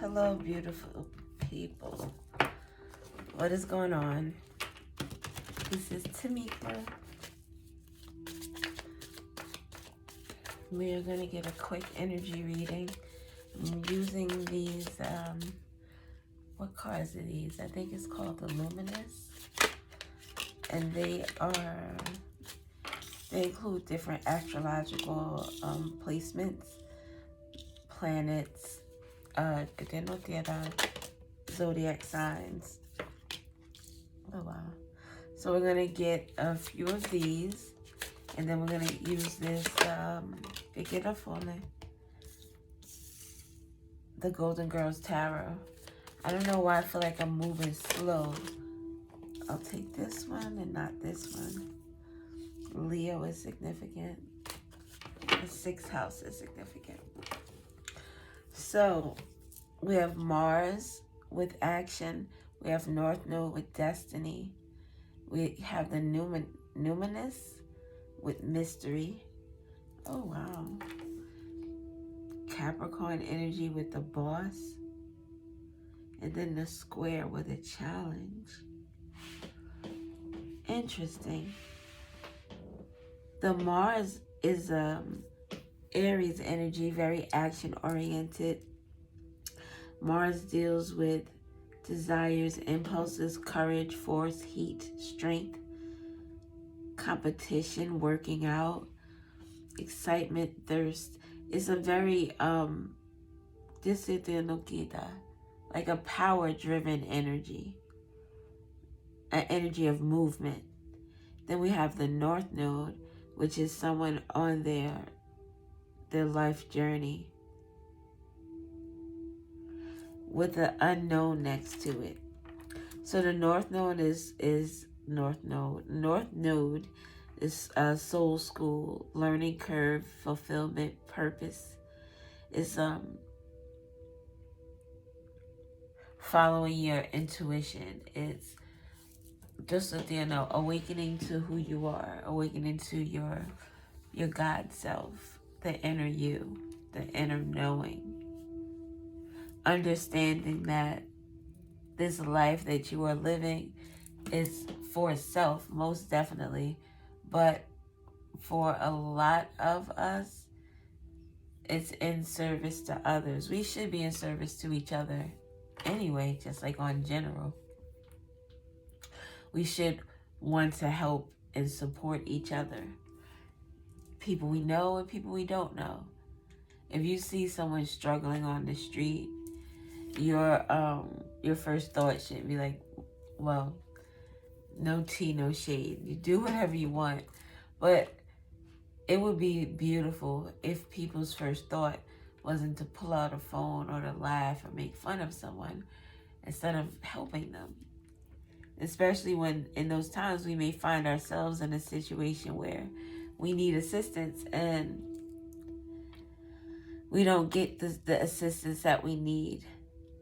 Hello, beautiful people. What is going on? This is Tamika. We are going to get a quick energy reading. I'm using these, what cards are these? I think it's called the Luminous. And they include different astrological placements, planets, zodiac signs. Oh wow. So we're gonna get a few of these, and then we're gonna use this the Golden Girls Tarot. I don't know why I feel like I'm moving slow. I'll take this one and not this one. Leo is significant. The sixth house is significant. So we have Mars with action. We have North Node with destiny. We have the Numinous with mystery. Oh, wow. Capricorn energy with the boss. And then the square with a challenge. Interesting. The Mars is Aries energy, very action-oriented. Mars deals with desires, impulses, courage, force, heat, strength, competition, working out, excitement, thirst. It's a very like a power-driven energy, an energy of movement. Then we have the North Node, which is someone on their life journey with the unknown next to it. So the North Node is North Node. North Node is soul school, learning curve, fulfillment, purpose. It's following your intuition. It's just awakening to who you are, awakening to your God self, the inner you, the inner knowing. Understanding that this life that you are living is for self, most definitely, but for a lot of us, it's in service to others. We should be in service to each other anyway, just like on general. We should want to help and support each other. People we know and people we don't know. If you see someone struggling on the street, your first thought should be like, well, no tea, no shade. You do whatever you want. But it would be beautiful if people's first thought wasn't to pull out a phone or to laugh or make fun of someone instead of helping them. Especially when in those times we may find ourselves in a situation where we need assistance and we don't get the assistance that we need.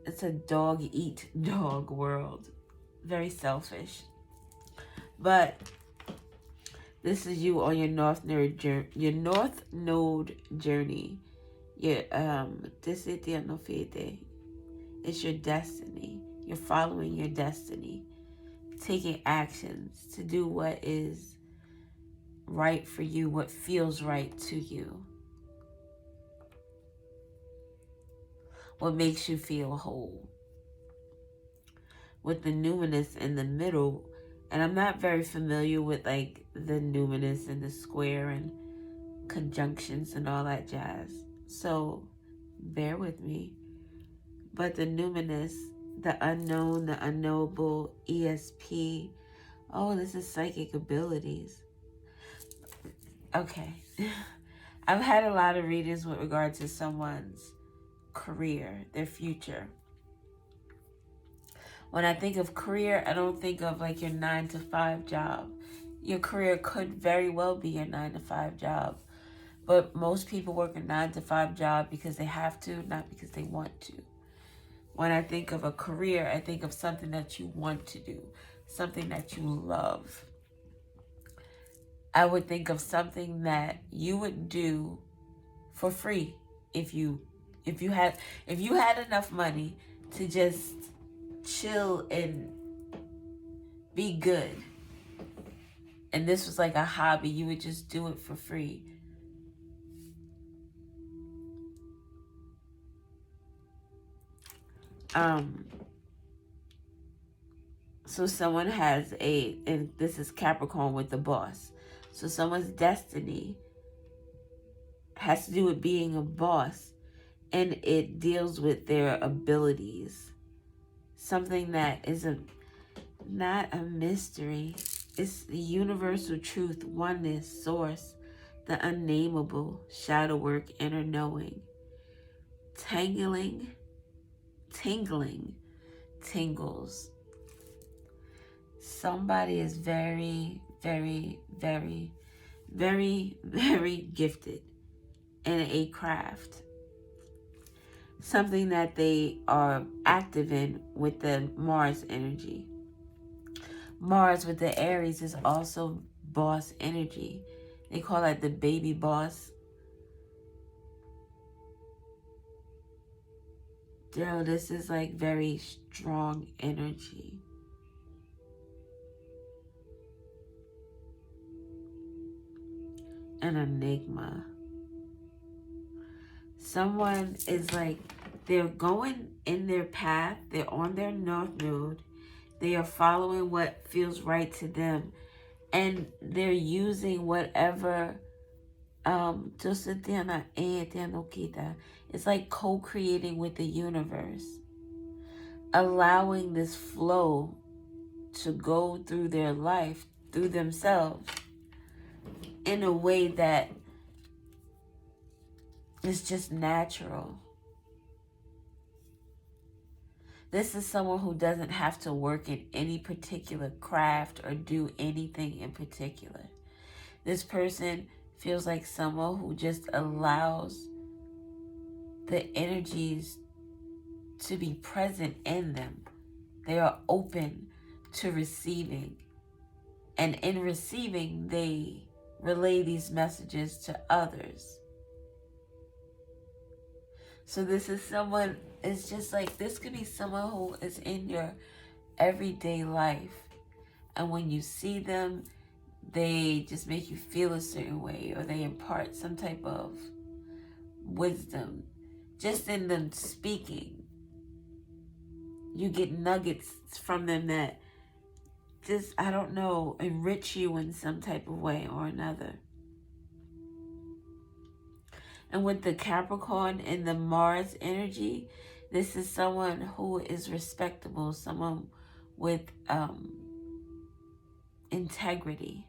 It's a dog-eat-dog world. Very selfish. But this is you on your North Node journey. It's your destiny. You're following your destiny. Taking actions to do what is right for you, what feels right to you. What makes you feel whole. With the numinous in the middle, and I'm not very familiar with like the numinous and the square and conjunctions and all that jazz, so bear with me. But the numinous, the unknown, the unknowable, ESP. Oh, this is psychic abilities. Okay. I've had a lot of readings with regard to someone's career, their future. When I think of career, I don't think of like your 9-to-5 job. Your career could very well be your 9-to-5 job. But most people work a 9-to-5 job because they have to, not because they want to. When I think of a career, I think of something that you want to do, something that you love. I would think of something that you would do for free if you If you had enough money to just chill and be good, and this was like a hobby, you would just do it for free. So someone has and this is Capricorn with the boss. So someone's destiny has to do with being a boss, and it deals with their abilities. Something that is not a mystery. It's the universal truth, oneness, source, the unnameable, shadow work, inner knowing, tingling, tingles. Somebody is very, very, very, very, very gifted in a craft. Something that they are active in with the Mars energy. Mars with the Aries is also boss energy. They call it the baby boss. Yo, this is like very strong energy. An enigma. Someone is like, they're going in their path. They're on their north node. They are following what feels right to them. And they're using whatever it's like co-creating with the universe. Allowing this flow to go through their life, through themselves, in a way that is just natural. This is someone who doesn't have to work in any particular craft or do anything in particular. This person feels like someone who just allows the energies to be present in them. They are open to receiving. And in receiving, they relay these messages to others. So this is someone, it's just like, this could be someone who is in your everyday life. And when you see them, they just make you feel a certain way, or they impart some type of wisdom just in them speaking. You get nuggets from them that just, I don't know, enrich you in some type of way or another. And with the Capricorn and the Mars energy, this is someone who is respectable, someone with integrity.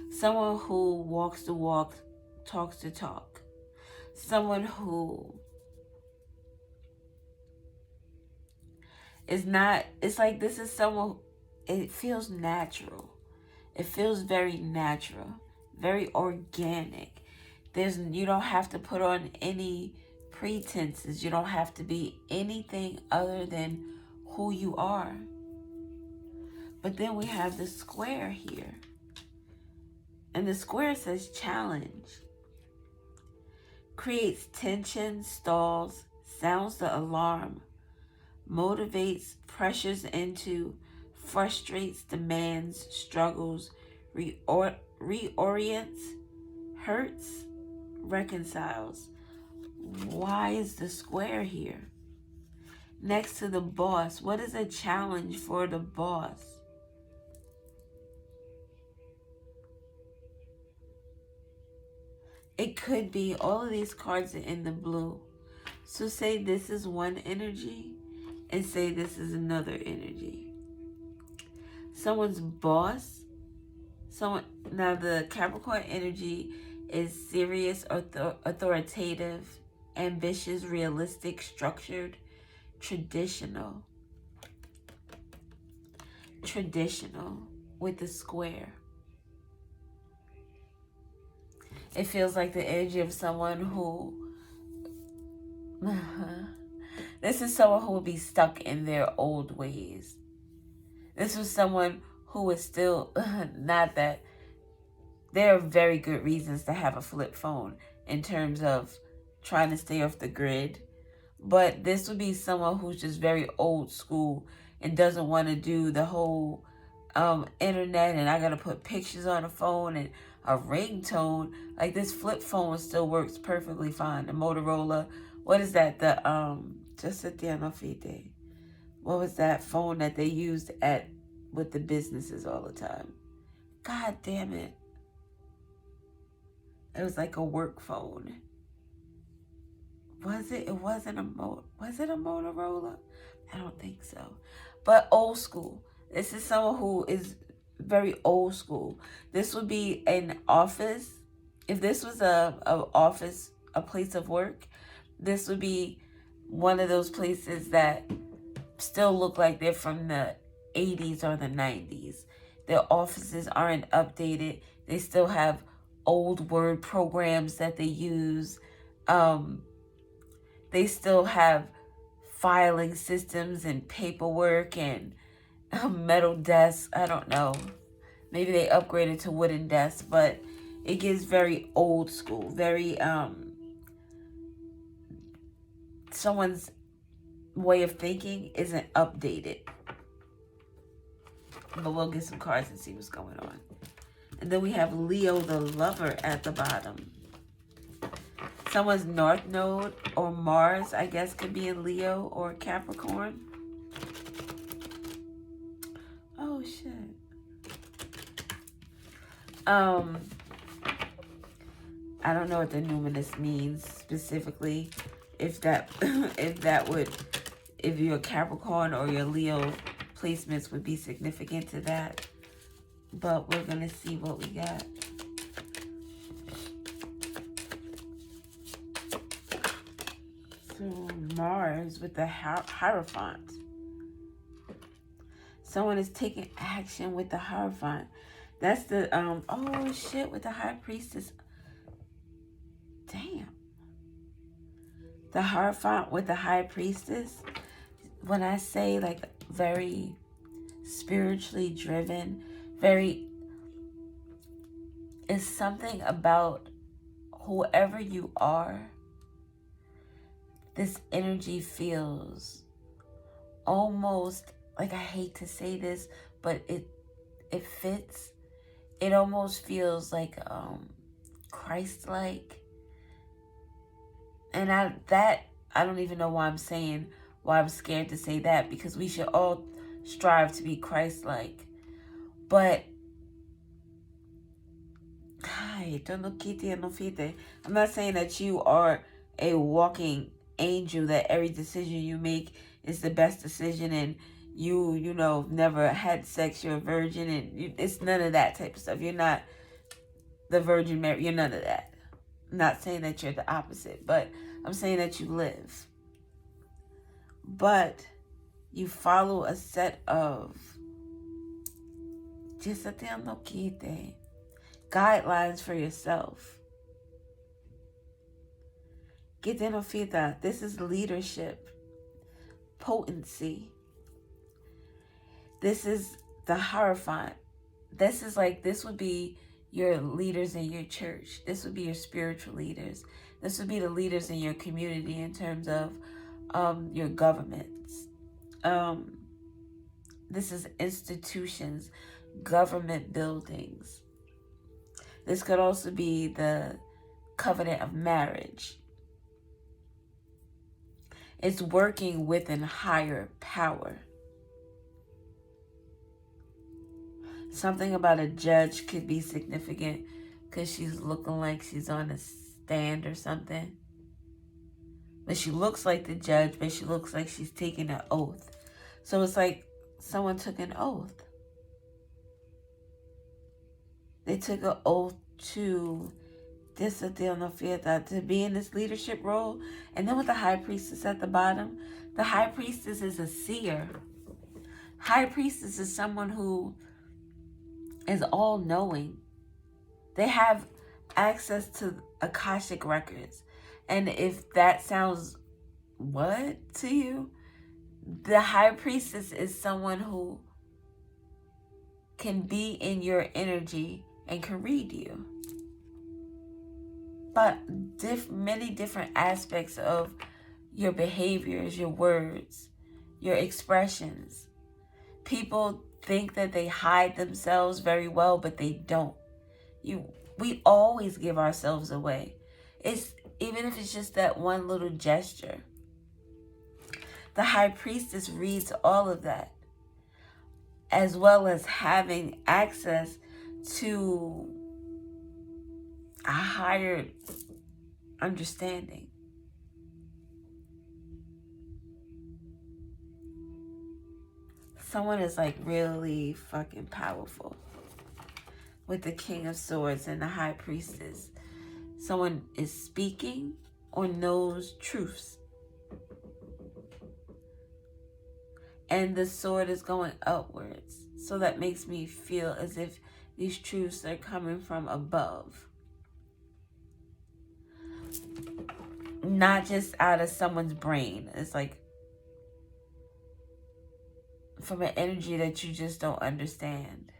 Someone who walks the walk, talks the talk. Someone who is not, it's like this is someone, it feels natural. It feels very natural, very organic. You don't have to put on any pretenses. You don't have to be anything other than who you are. But then we have the square here. And the square says challenge. Creates tension, stalls, sounds the alarm, motivates, pressures into, frustrates, demands, struggles, reorients, hurts, reconciles. Why is the square here? Next to the boss, what is a challenge for the boss? It could be, all of these cards are in the blue. So say this is one energy and say this is another energy. Someone's boss, now the Capricorn energy is serious, authoritative, ambitious, realistic, structured, traditional with the square. It feels like the energy of someone who, this is someone who would be stuck in their old ways. This was someone who was still not that, there are very good reasons to have a flip phone in terms of trying to stay off the grid. But this would be someone who's just very old school and doesn't want to do the whole internet and I gotta put pictures on the phone and a ringtone. Like, this flip phone still works perfectly fine. The Motorola, what is that? The just at the end of it. What was that phone that they used with the businesses all the time? God damn it. It was like a work phone. Was it? It wasn't was it a Motorola? I don't think so. But old school. This is someone who is very old school. This would be an office. If this was a office, a place of work, this would be one of those places that still look like they're from the 80s or the 90s. Their offices aren't updated. They still have old word programs that they use. They still have filing systems and paperwork and metal desks. I don't know. Maybe they upgraded to wooden desks, but it gives very old school, very someone's way of thinking isn't updated. But we'll get some cards and see what's going on. And then we have Leo the Lover at the bottom. Someone's North Node or Mars, I guess, could be in Leo or Capricorn. Oh, shit. I don't know what the numinous means specifically. If your Capricorn or your Leo placements would be significant to that. But we're going to see what we got. So Mars with the Hierophant. Someone is taking action with the Hierophant. That's the, oh shit, with the High Priestess. Damn. The Hierophant with the High Priestess. When I say like very spiritually driven, it's something about whoever you are, this energy feels almost, like, I hate to say this, but it fits. It almost feels like Christ-like. And I don't even know why I'm scared to say that, because we should all strive to be Christ-like. But I'm not saying that you are a walking angel, that every decision you make is the best decision, and you never had sex, you're a virgin, and it's none of that type of stuff. You're not the Virgin Mary. You're none of that. I'm not saying that you're the opposite, but I'm saying that you live. But you follow a set of guidelines for yourself. This is leadership, potency. This is the Hierophant. This would be your leaders in your church. This would be your spiritual leaders. This would be the leaders in your community in terms of your governments. This is institutions, government buildings. This could also be the covenant of marriage. It's working within higher power. Something about a judge could be significant because she's looking like she's on a stand or something. But she looks like the judge, but she looks like she's taking an oath. So it's like someone took an oath. They took an oath to be in this leadership role. And then with the High Priestess at the bottom, the High Priestess is a seer. High Priestess is someone who is all-knowing. They have access to Akashic records. And if that sounds what to you, the High Priestess is someone who can be in your energy and can read you. But many different aspects of your behaviors, your words, your expressions. People think that they hide themselves very well, but they don't. We always give ourselves away. Even if it's just that one little gesture. The high priestess reads all of that, as well as having access to a higher understanding. Someone is like really fucking powerful with the King of Swords and the High Priestess. Someone is speaking or knows truths. And the sword is going upwards. So that makes me feel as if these truths are coming from above. Not just out of someone's brain. It's like from an energy that you just don't understand.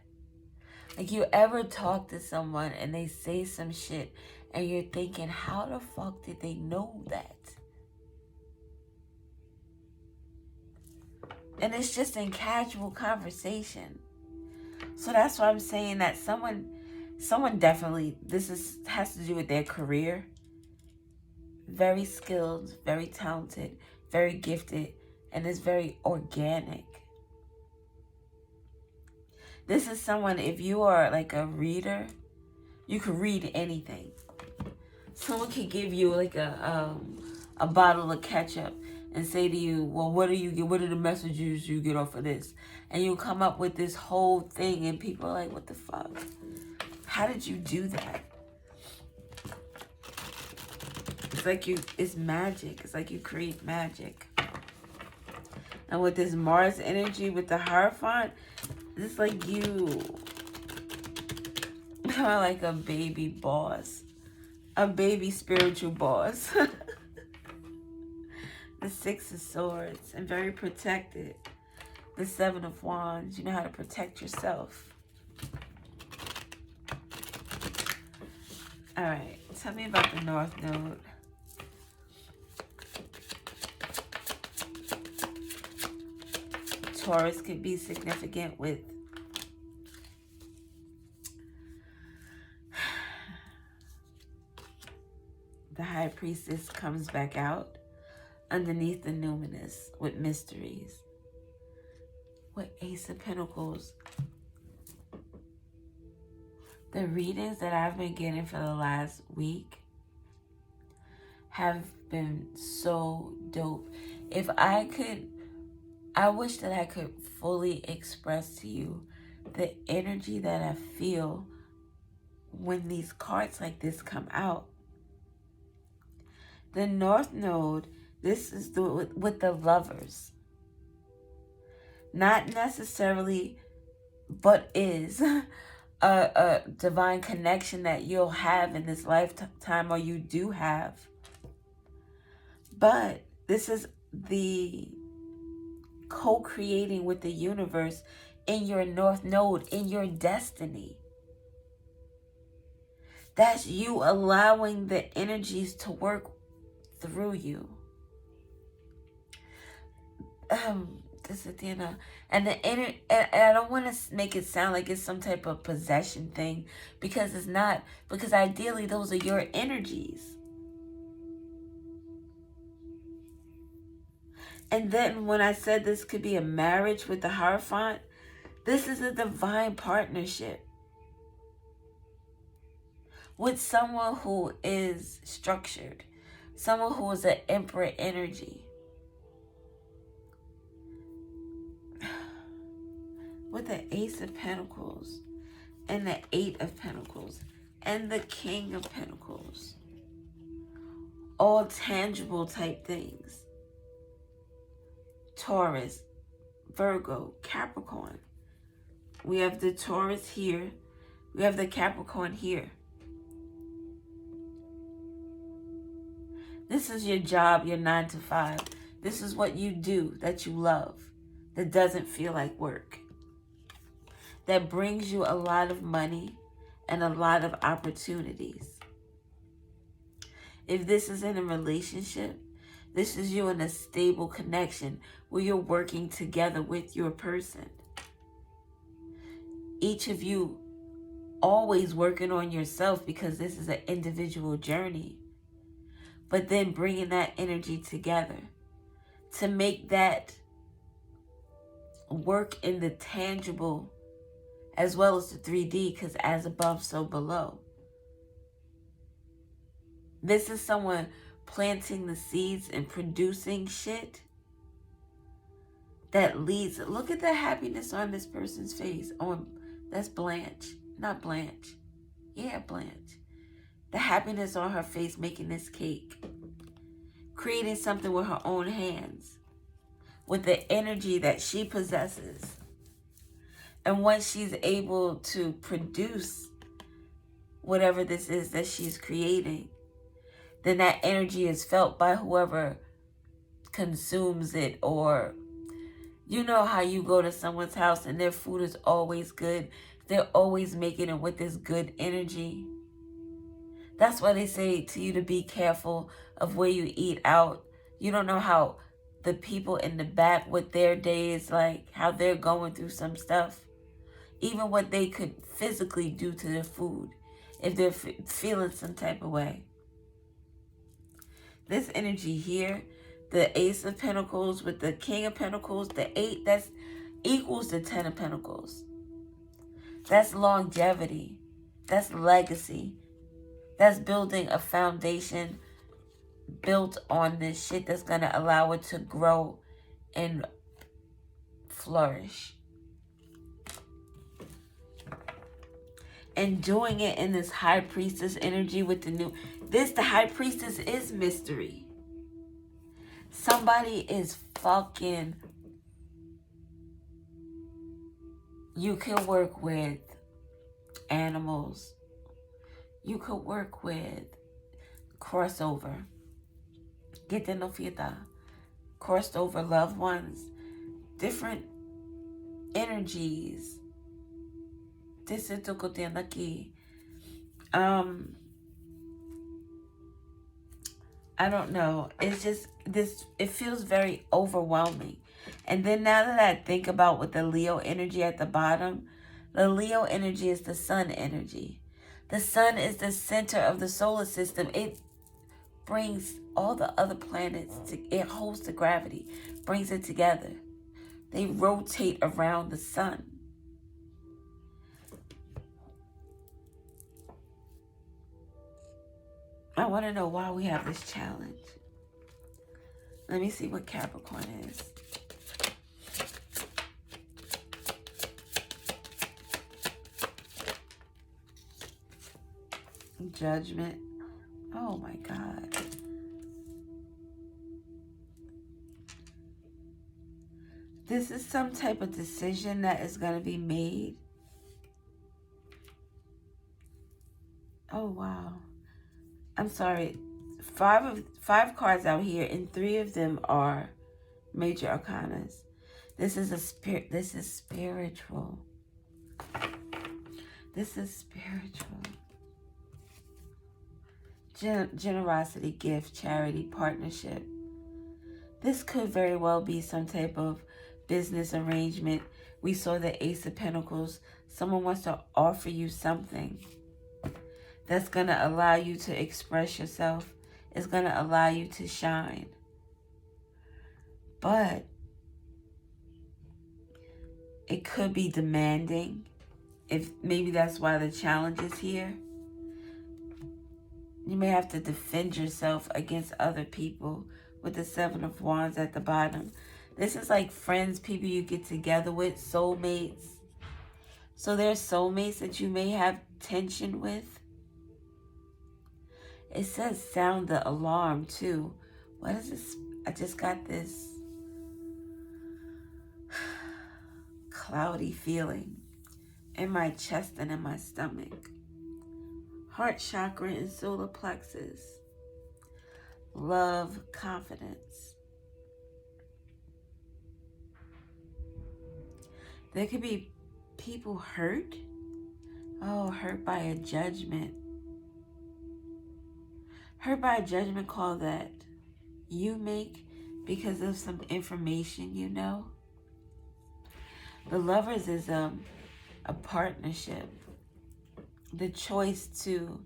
Like, you ever talk to someone and they say some shit and you're thinking, how the fuck did they know that? And it's just in casual conversation. So that's why I'm saying that someone definitely, has to do with their career. Very skilled, very talented, very gifted, and is very organic. This is someone, if you are like a reader, you can read anything. Someone can give you like a bottle of ketchup and say to you, well, what are the messages you get off of this? And you come up with this whole thing and people are like, what the fuck? How did you do that? It's like it's magic. It's like you create magic. And with this Mars energy, with the Hierophant, it's like you are like a baby boss. A baby spiritual boss. The Six of Swords, and very protected. The Seven of Wands, you know how to protect yourself. Alright, tell me about the North Node. Taurus could be significant with the High Priestess comes back out underneath the Numinous with mysteries. With Ace of Pentacles. The readings that I've been getting for the last week have been so dope. If I could, I wish that I could fully express to you the energy that I feel when these cards like this come out. The North Node, this is with the Lovers. Not necessarily, but is a divine connection that you'll have in this lifetime, or you do have. But this is the co-creating with the universe in your North Node, in your destiny. That's you allowing the energies to work through you. This is, you know, and and I don't want to make it sound like it's some type of possession thing, because it's not. Because ideally, those are your energies. And then when I said this could be a marriage with the Hierophant, this is a divine partnership with someone who is structured, someone who is an Emperor energy. With the Ace of Pentacles and the Eight of Pentacles and the King of Pentacles. All tangible type things. Taurus, Virgo, Capricorn. We have the Taurus here. We have the Capricorn here. This is your job, your 9 to 5. This is what you do that you love, that doesn't feel like work, that brings you a lot of money and a lot of opportunities. If this is in a relationship, this is you in a stable connection where you're working together with your person. Each of you always working on yourself because this is an individual journey. But then bringing that energy together to make that work in the tangible as well as the 3D, because as above, so below. This is someone planting the seeds and producing shit that leads. Look at the happiness on this person's face. Oh, that's Blanche. Not Blanche. Yeah, Blanche. The happiness on her face making this cake. Creating something with her own hands. With the energy that she possesses. And once she's able to produce whatever this is that she's creating, then that energy is felt by whoever consumes it. Or you know how you go to someone's house and their food is always good. They're always making it with this good energy. That's why they say to you to be careful of where you eat out. You don't know how the people in the back, what their day is like, how they're going through some stuff. Even what they could physically do to their food if they're feeling some type of way. This energy here, the Ace of Pentacles with the King of Pentacles, the 8, that's equals the 10 of Pentacles. That's longevity. That's legacy. That's building a foundation built on this shit that's going to allow it to grow and flourish. And doing it in this High Priestess energy with the new... the High Priestess is mystery. Somebody is fucking... You can work with animals. You could work with crossover. Get the no fiesta. Crossed over loved ones. Different energies. I don't know. It's just this, it feels very overwhelming. And then now that I think about with the Leo energy at the bottom, the Leo energy is the sun energy. The sun is the center of the solar system. It brings all the other planets, it holds the gravity, brings it together. They rotate around the sun. I want to know why we have this challenge. Let me see what Capricorn is. Judgment. Oh my God. This is some type of decision that is going to be made. Oh wow. I'm sorry. 5 cards out here, and 3 of them are major arcanas. This is a spirit. This is spiritual. This is spiritual. Generosity, gift, charity, partnership. This could very well be some type of business arrangement. We saw the Ace of Pentacles. Someone wants to offer you something that's going to allow you to express yourself. It's going to allow you to shine. But it could be demanding. If maybe that's why the challenge is here. You may have to defend yourself against other people with the 7 of Wands at the bottom. This is like friends, people you get together with, soulmates. So there's soulmates that you may have tension with. It says sound the alarm too. What is this? I just got this cloudy feeling in my chest and in my stomach. Heart chakra and solar plexus. Love, confidence. There could be people hurt. Oh, hurt by a judgment. Hurt by a judgment call that you make because of some information you know. The Lovers is a partnership. The choice to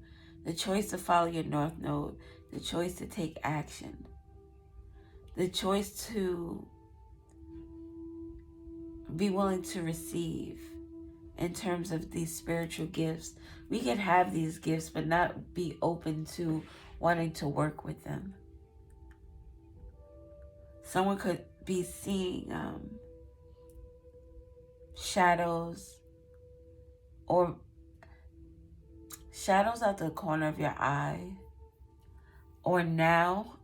follow your North Node, the choice to take action, the choice to be willing to receive in terms of these spiritual gifts. We can have these gifts but not be open to wanting to work with them. Someone could be seeing shadows or shadows out the corner of your eye, or now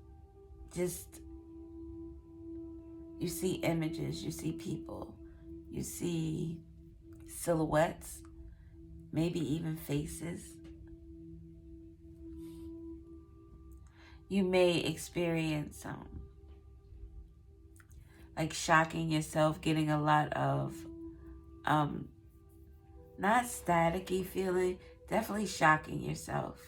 just you see images, you see people, you see silhouettes, maybe even faces. You may experience like shocking yourself, getting a lot of not staticky feeling, definitely shocking yourself.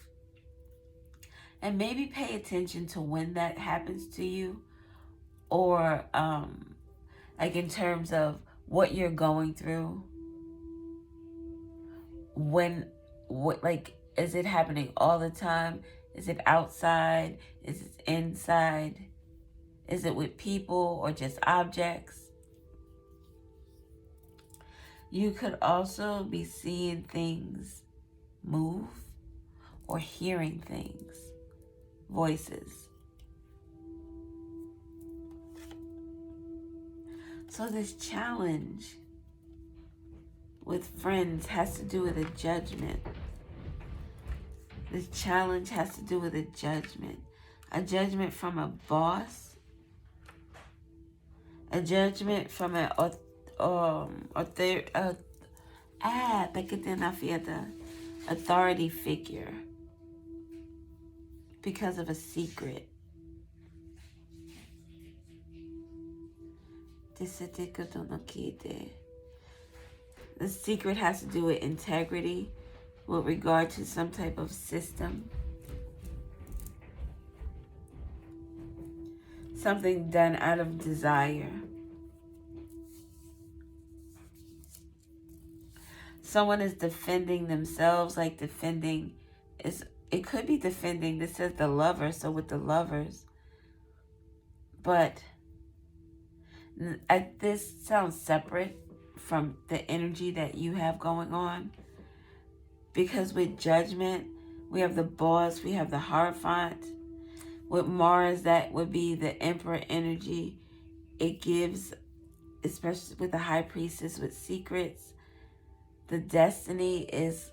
And maybe pay attention to when that happens to you, or like in terms of what you're going through. Is it happening all the time? Is it outside? Is it inside? Is it with people or just objects? You could also be seeing things move or hearing things, voices. So this challenge with friends has to do with a judgment. This challenge has to do with a judgment from a boss, a judgment from an authority figure because of a secret. The secret has to do with integrity with regard to some type of system. Something done out of desire. Someone is defending themselves, like it could be defending, this says the lover, so with the lovers. But this sounds separate from the energy that you have going on. Because with judgment, we have the boss, we have the Hierophant. With Mars, that would be the Emperor energy. It gives, especially with the High Priestess, with secrets. The destiny is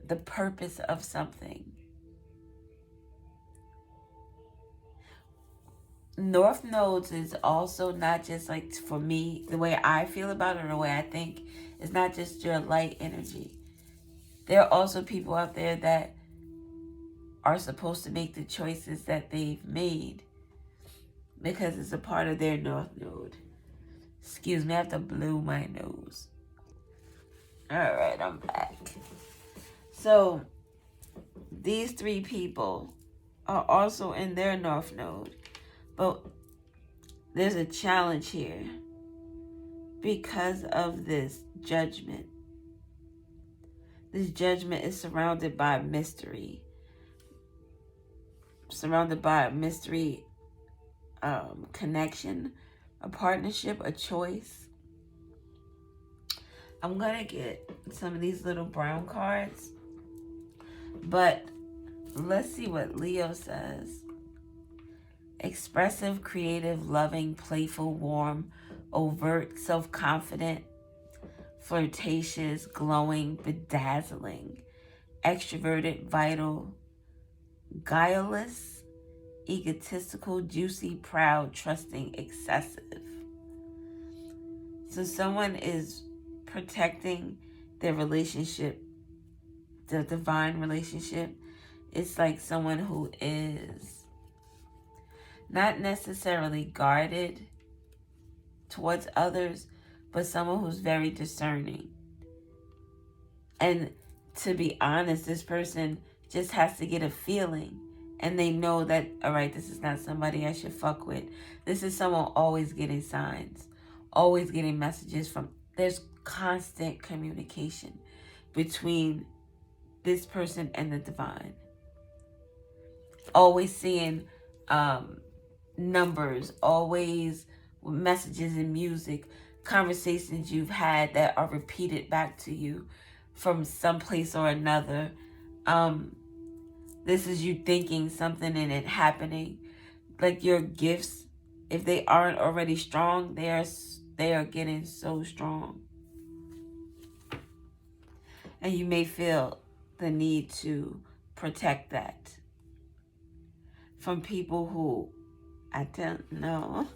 the purpose of something. North nodes is also not just like, for me, the way I feel about it or the way I think, it's not just your light energy. There are also people out there that are supposed to make the choices that they've made because it's a part of their North Node. Excuse me, I have to blow my nose. Alright, I'm back. So, these three people are also in their North Node. But there's a challenge here because of this judgment. This judgment is surrounded by mystery. Surrounded by a mystery connection, a partnership, a choice. I'm going to get some of these little brown cards. But let's see what Leo says. Expressive, creative, loving, playful, warm, overt, self-confident, flirtatious, glowing, bedazzling, extroverted, vital, guileless, egotistical, juicy, proud, trusting, excessive. So someone is protecting their relationship, the divine relationship. It's like someone who is not necessarily guarded, towards others, but someone who's very discerning. And to be honest, this person just has to get a feeling, and they know that, all right, this is not somebody I should fuck with. This is someone always getting signs, always getting messages from, there's constant communication between this person and the divine. Always seeing numbers, always messages in music, conversations you've had that are repeated back to you from some place or another. This is you thinking something and it happening. Like your gifts, if they aren't already strong, they are getting so strong. And you may feel the need to protect that from people who, I don't know.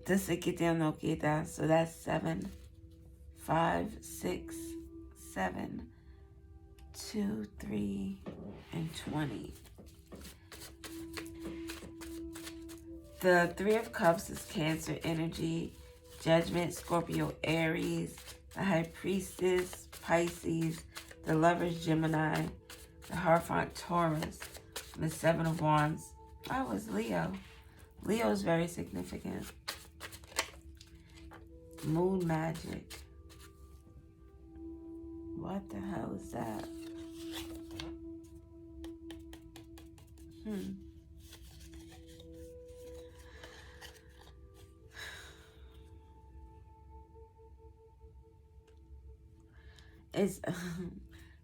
So that's 7, 5, 6, 7, 2, 3, and 20. The 3 of Cups is Cancer energy, Judgment, Scorpio, Aries, the High Priestess, Pisces, the Lovers, Gemini, the Hierophant, Taurus, and the 7 of Wands. I was Leo. Leo is very significant. Moon magic. What the hell is that? It's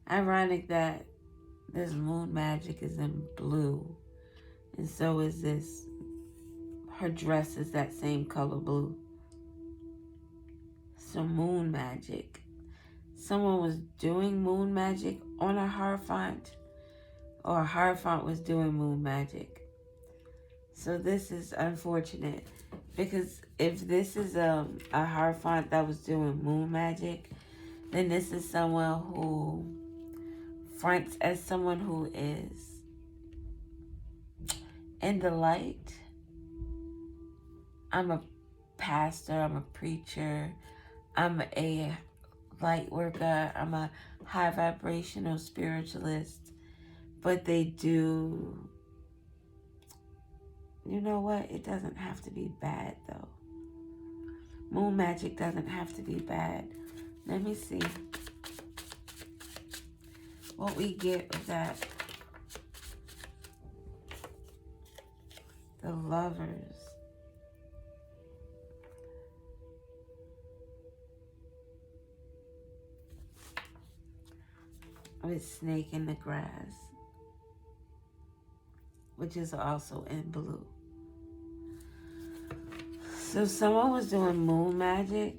ironic that this moon magic is in blue, and so is this. Her dress is that same color blue. So moon magic. Someone was doing moon magic on a Hierophant, or a Hierophant was doing moon magic. So this is unfortunate, because if this is a Hierophant that was doing moon magic, then this is someone who fronts as someone who is in the light. I'm a pastor, I'm a preacher, I'm a light worker, I'm a high vibrational spiritualist, but they do, you know what? It doesn't have to be bad though. Moon magic doesn't have to be bad. Let me see what we get with that. The Lovers. With Snake in the Grass, which is also in blue. So someone was doing moon magic.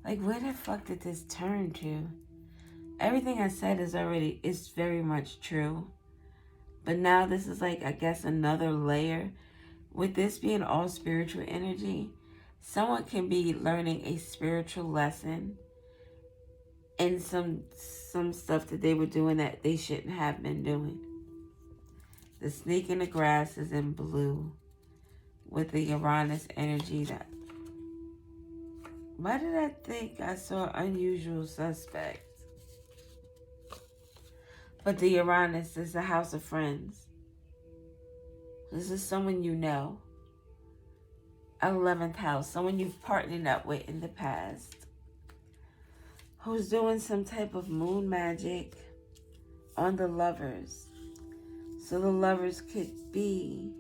Like, where the fuck did this turn to? Everything I said is very much true. But now this is like, I guess, another layer. With this being all spiritual energy, someone can be learning a spiritual lesson and some stuff that they were doing that they shouldn't have been doing. The Snake in the Grass is in blue with the Uranus energy. That, why did I think I saw Unusual Suspects? But the Uranus is the House of Friends. This is someone you know. 11th house, someone you've partnered up with in the past, who's doing some type of moon magic on the Lovers. So the Lovers could be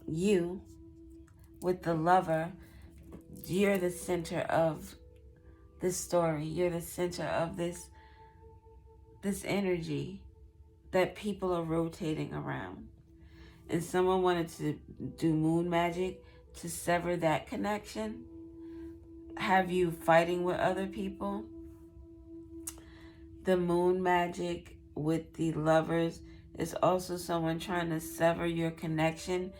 you with the lover. You're the center of this story. You're the center of this energy that people are rotating around. And someone wanted to do moon magic to sever that connection, have you fighting with other people. The moon magic with the Lovers is also someone trying to sever your connection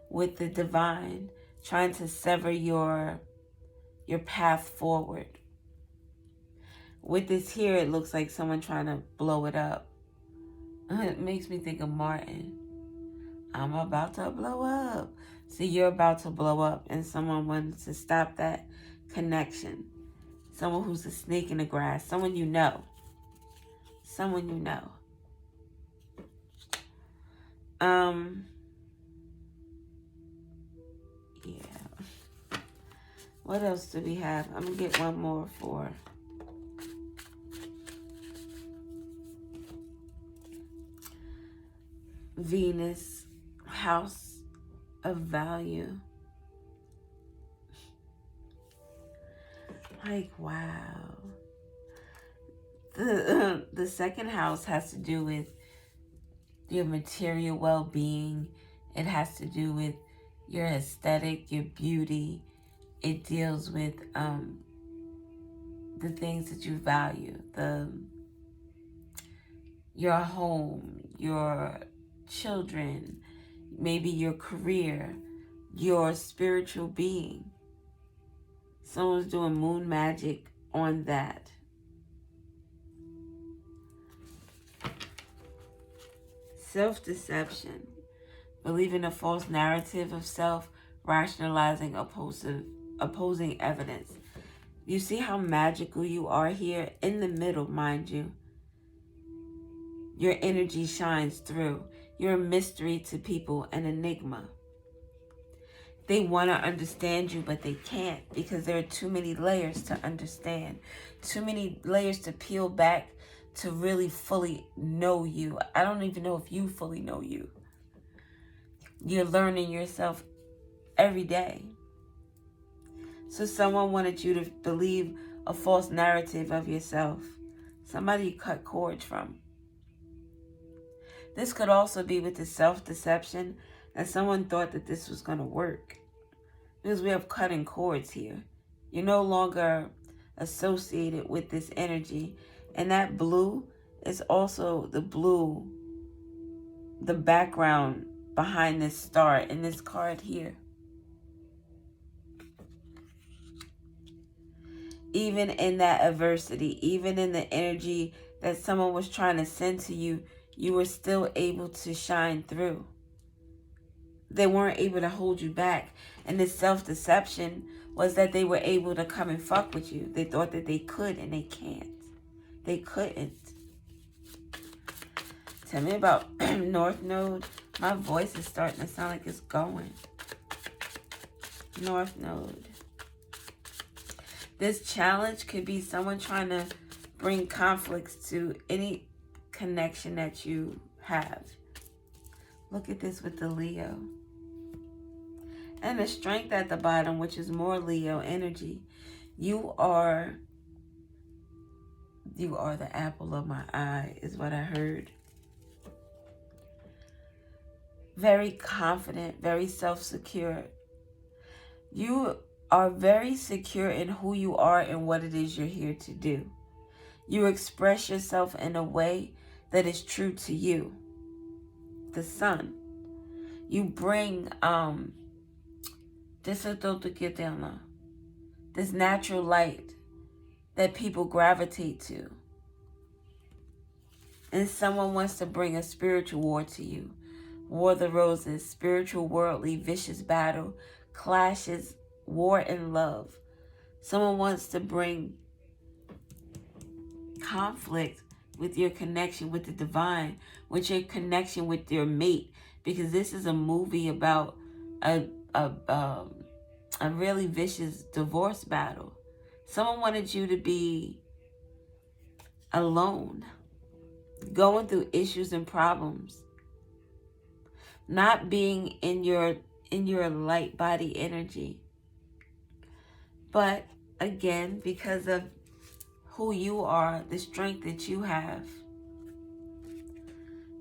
with the divine, trying to sever your path forward. With this here, it looks like someone trying to blow it up. It makes me think of Martin. I'm about to blow up. See, you're about to blow up and someone wants to stop that connection. Someone who's a snake in the grass. Someone you know. Someone you know. Yeah. What else do we have? I'm going to get one more for Venus, house of value. Like, wow. The second house has to do with your material well-being. It has to do with your aesthetic, your beauty. It deals with the things that you value, your home, your children, maybe your career, your spiritual being. Someone's doing moon magic on that. Self-deception. Believing a false narrative of self, rationalizing opposing evidence. You see how magical you are here? In the middle, mind you. Your energy shines through. You're a mystery to people, an enigma. They want to understand you, but they can't because there are too many layers to understand. Too many layers to peel back to really fully know you. I don't even know if you fully know you. You're learning yourself every day. So someone wanted you to believe a false narrative of yourself. Somebody you cut cords from. This could also be with the self-deception that someone thought that this was going to work. Because we have cutting cords here. You're no longer associated with this energy. And that blue is also the blue, the background behind this star in this card here. Even in that adversity, even in the energy that someone was trying to send to you, you were still able to shine through. They weren't able to hold you back. And this self-deception was that they were able to come and fuck with you. They thought that they could and they can't. They couldn't. Tell me about North Node. My voice is starting to sound like it's going. North Node. This challenge could be someone trying to bring conflicts to any connection that you have. Look at this with the Leo. And the Strength at the bottom, which is more Leo energy. You are the apple of my eye, is what I heard. Very confident, very self-secure. You are very secure in who you are and what it is you're here to do. You express yourself in a way that is true to you. The Sun. You bring this natural light that people gravitate to. And someone wants to bring a spiritual war to you. War of the Roses, spiritual, worldly, vicious battle, clashes, war and love. Someone wants to bring conflict with your connection with the divine, with your connection with your mate, because this is a movie about a really vicious divorce battle. Someone wanted you to be alone, going through issues and problems, not being in your light body energy. But again, because of who you are, the strength that you have,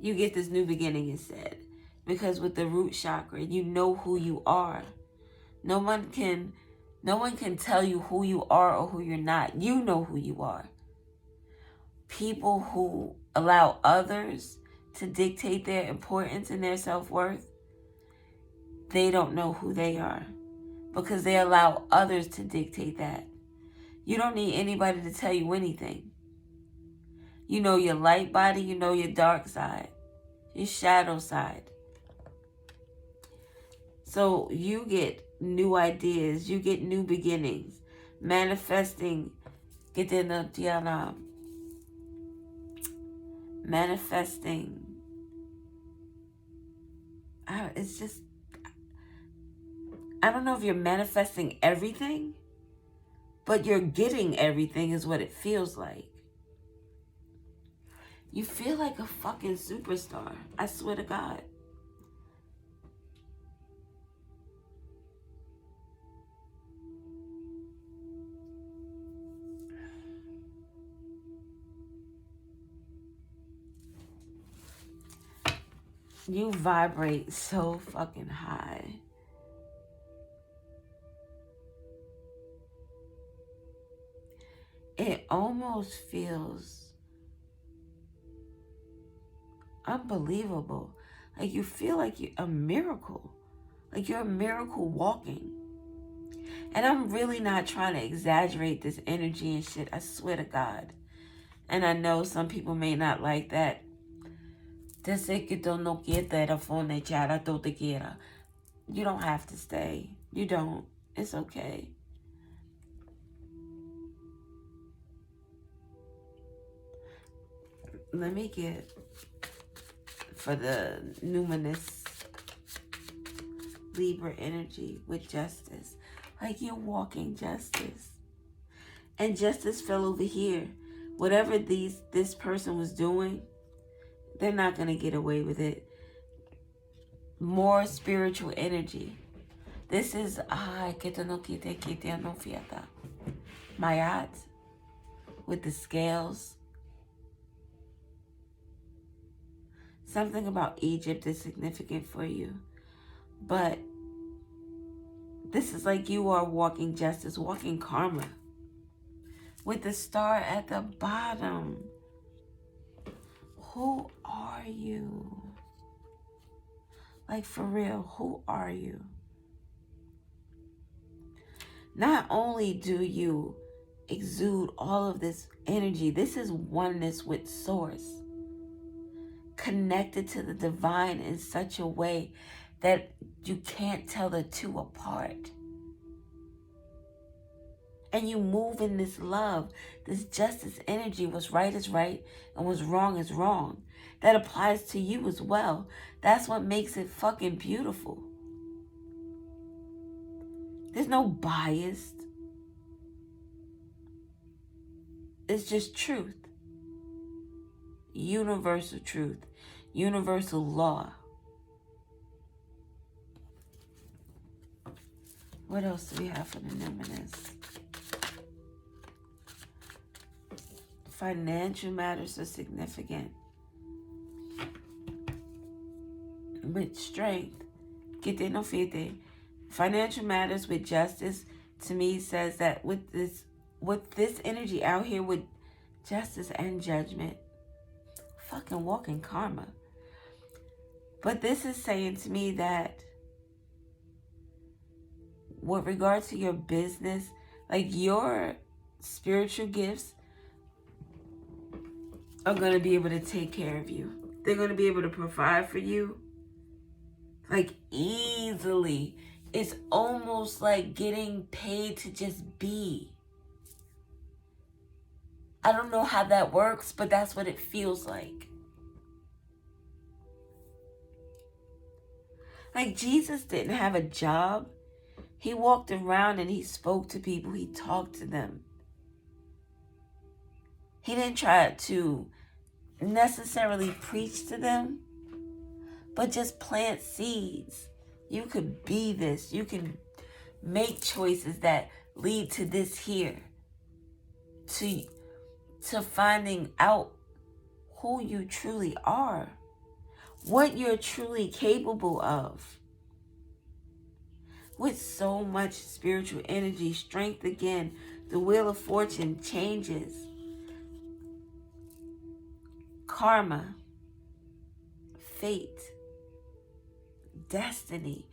you get this new beginning instead. Because with the root chakra, you know who you are. No one can tell you who you are or who you're not. You know who you are. People who allow others to dictate their importance and their self-worth, they don't know who they are because they allow others to dictate that. You don't need anybody to tell you anything. You know your light body, you know your dark side, your shadow side. So you get new ideas, you get new beginnings, manifesting, manifesting. It's just, I don't know if you're manifesting everything, but you're getting everything is what it feels like. You feel like a fucking superstar. I swear to God. You vibrate so fucking high. It almost feels unbelievable. Like you feel like you're a miracle. Like you're a miracle walking. And I'm really not trying to exaggerate this energy and shit. I swear to God. And I know some people may not like that. You don't have to stay. You don't. It's okay. Let me get for the numinous Libra energy with justice. Like you're walking justice. And justice fell over here. Whatever this person was doing, they're not going to get away with it. More spiritual energy. This is Mayat with the scales. Something about Egypt is significant for you. But this is like you are walking justice, walking karma. With the star at the bottom. Who are you? Like for real, who are you? Not only do you exude all of this energy, this is oneness with source. Connected to the divine in such a way that you can't tell the two apart. And you move in this love, this justice energy. What's right is right and what's wrong is wrong. That applies to you as well. That's what makes it fucking beautiful. There's no bias. It's just truth. Universal truth. Universal law. What else do we have for the numinous? Financial matters are significant. With strength. Financial matters with justice, to me, says that with this energy out here with justice and judgment, fucking walking karma. But this is saying to me that with regard to your business, like your spiritual gifts are going to be able to take care of you. They're going to be able to provide for you like easily. It's almost like getting paid to just be. I don't know how that works, but that's what it feels like. Like Jesus didn't have a job. He walked around and he spoke to people. He talked to them. He didn't try to necessarily preach to them, but just plant seeds. You could be this. You can make choices that lead to this here. To finding out who you truly are. What you're truly capable of. With so much spiritual energy, strength again, the wheel of fortune changes. Karma, fate, destiny.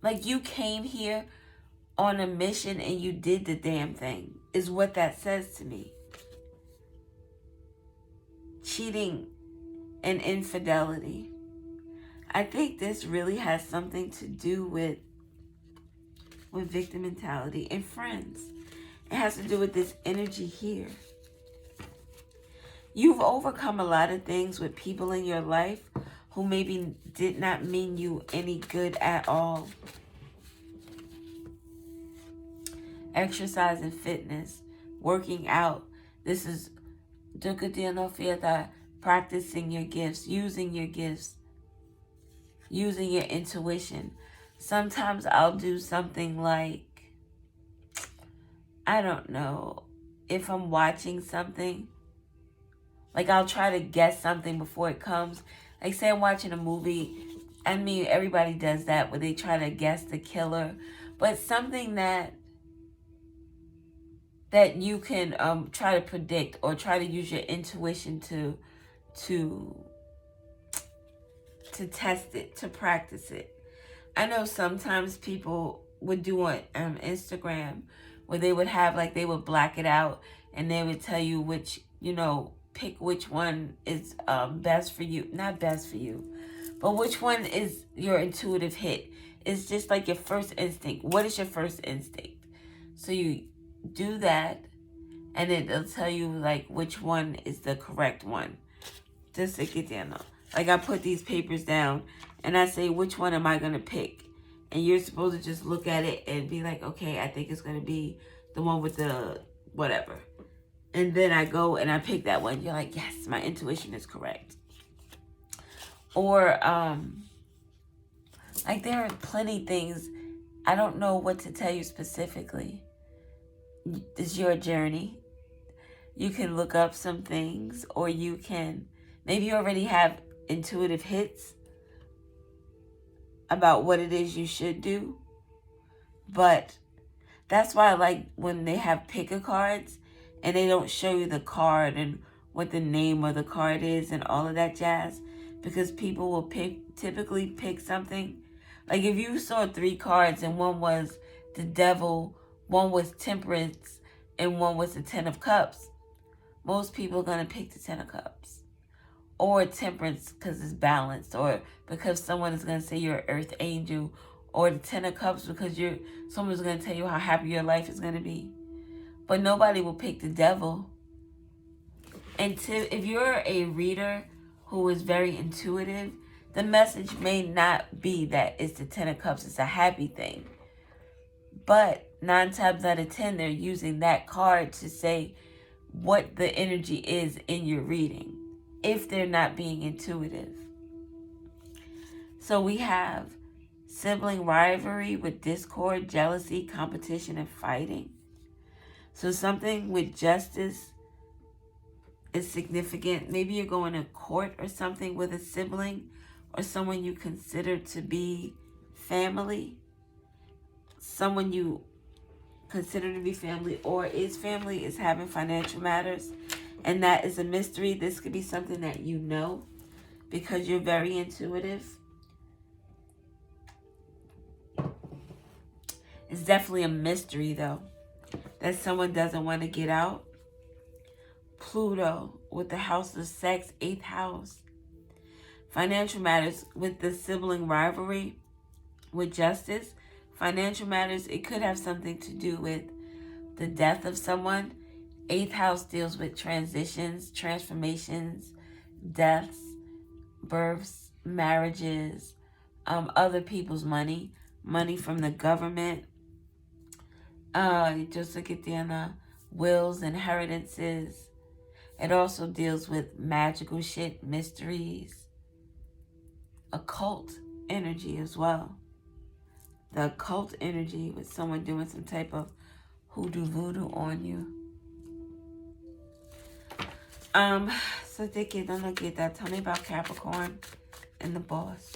Like you came here on a mission and you did the damn thing, is what that says to me. Cheating and infidelity. I think this really has something to do with victim mentality and friends. It has to do with this energy here. You've overcome a lot of things with people in your life who maybe did not mean you any good at all. Exercise and fitness, working out. This is practicing your gifts, using your gifts, using your intuition. Sometimes I'll do something like, I don't know, if I'm watching something, like I'll try to guess something before it comes. Like say I'm watching a movie, I mean everybody does that where they try to guess the killer, but something that you can try to predict or try to use your intuition to test it, to practice it. I know sometimes people would do on Instagram where they would have, like, they would black it out and they would tell you which, pick which one is best for you. Not best for you, but which one is your intuitive hit. It's just like your first instinct. What is your first instinct? So you do that and it'll tell you, like, which one is the correct one. Just to get down. Like, I put these papers down and I say, which one am I going to pick? And you're supposed to just look at it and be like, okay, I think it's going to be the one with the whatever. And then I go and I pick that one. You're like, yes, my intuition is correct. Or, like, there are plenty things. I don't know what to tell you specifically. It's your journey. You can look up some things, or you can, maybe you already have intuitive hits about what it is you should do. But that's why I like when they have pick-a cards and they don't show you the card and what the name of the card is and all of that jazz, because people will typically pick something. Like if you saw 3 cards and one was the Devil, one was Temperance, and one was the 10 of Cups, most people are going to pick the 10 of Cups. Or Temperance because it's balanced, or because someone is going to say you're an earth angel, or the 10 of Cups because someone's going to tell you how happy your life is going to be. But nobody will pick the Devil. And if you're a reader who is very intuitive, the message may not be that it's the 10 of Cups, it's a happy thing. But 9 times out of 10, they're using that card to say what the energy is in your reading, if they're not being intuitive. So we have sibling rivalry with discord, jealousy, competition, and fighting. So something with justice is significant. Maybe you're going to court or something with a sibling or someone you consider to be family. Someone you consider to be family or is family is having financial matters. And that is a mystery. This could be something that you know because you're very intuitive. It's definitely a mystery, though, that someone doesn't want to get out. Pluto with the house of sex, 8th house. Financial matters with the sibling rivalry, with justice. Financial matters, it could have something to do with the death of someone. 8th house deals with transitions, transformations, deaths, births, marriages, other people's money from the government. Just look at the wills, inheritances. It also deals with magical shit, mysteries, occult energy as well. The occult energy with someone doing some type of hoodoo voodoo on you. So don't look at that. Tell me about Capricorn and the boss.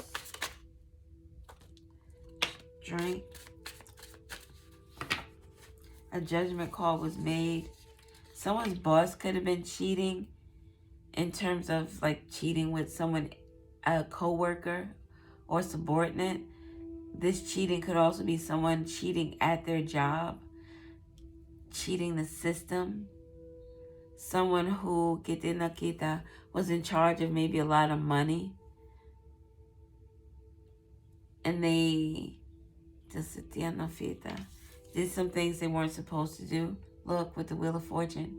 Drink. A judgment call was made. Someone's boss could have been cheating in terms of like cheating with someone, a co-worker or subordinate. This cheating could also be someone cheating at their job, cheating the system. Someone who was in charge of maybe a lot of money. and they did some things they weren't supposed to do. Look, with the Wheel of Fortune.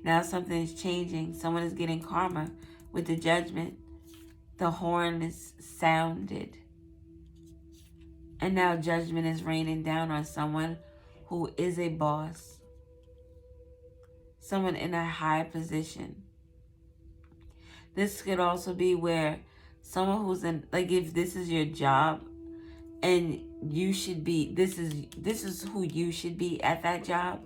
Now something is changing. Someone is getting karma with the Judgment. The horn is sounded. And now judgment is raining down on someone who is a boss. Someone in a high position. This could also be where someone who's in, like, if this is your job and you should be, this is who you should be at that job,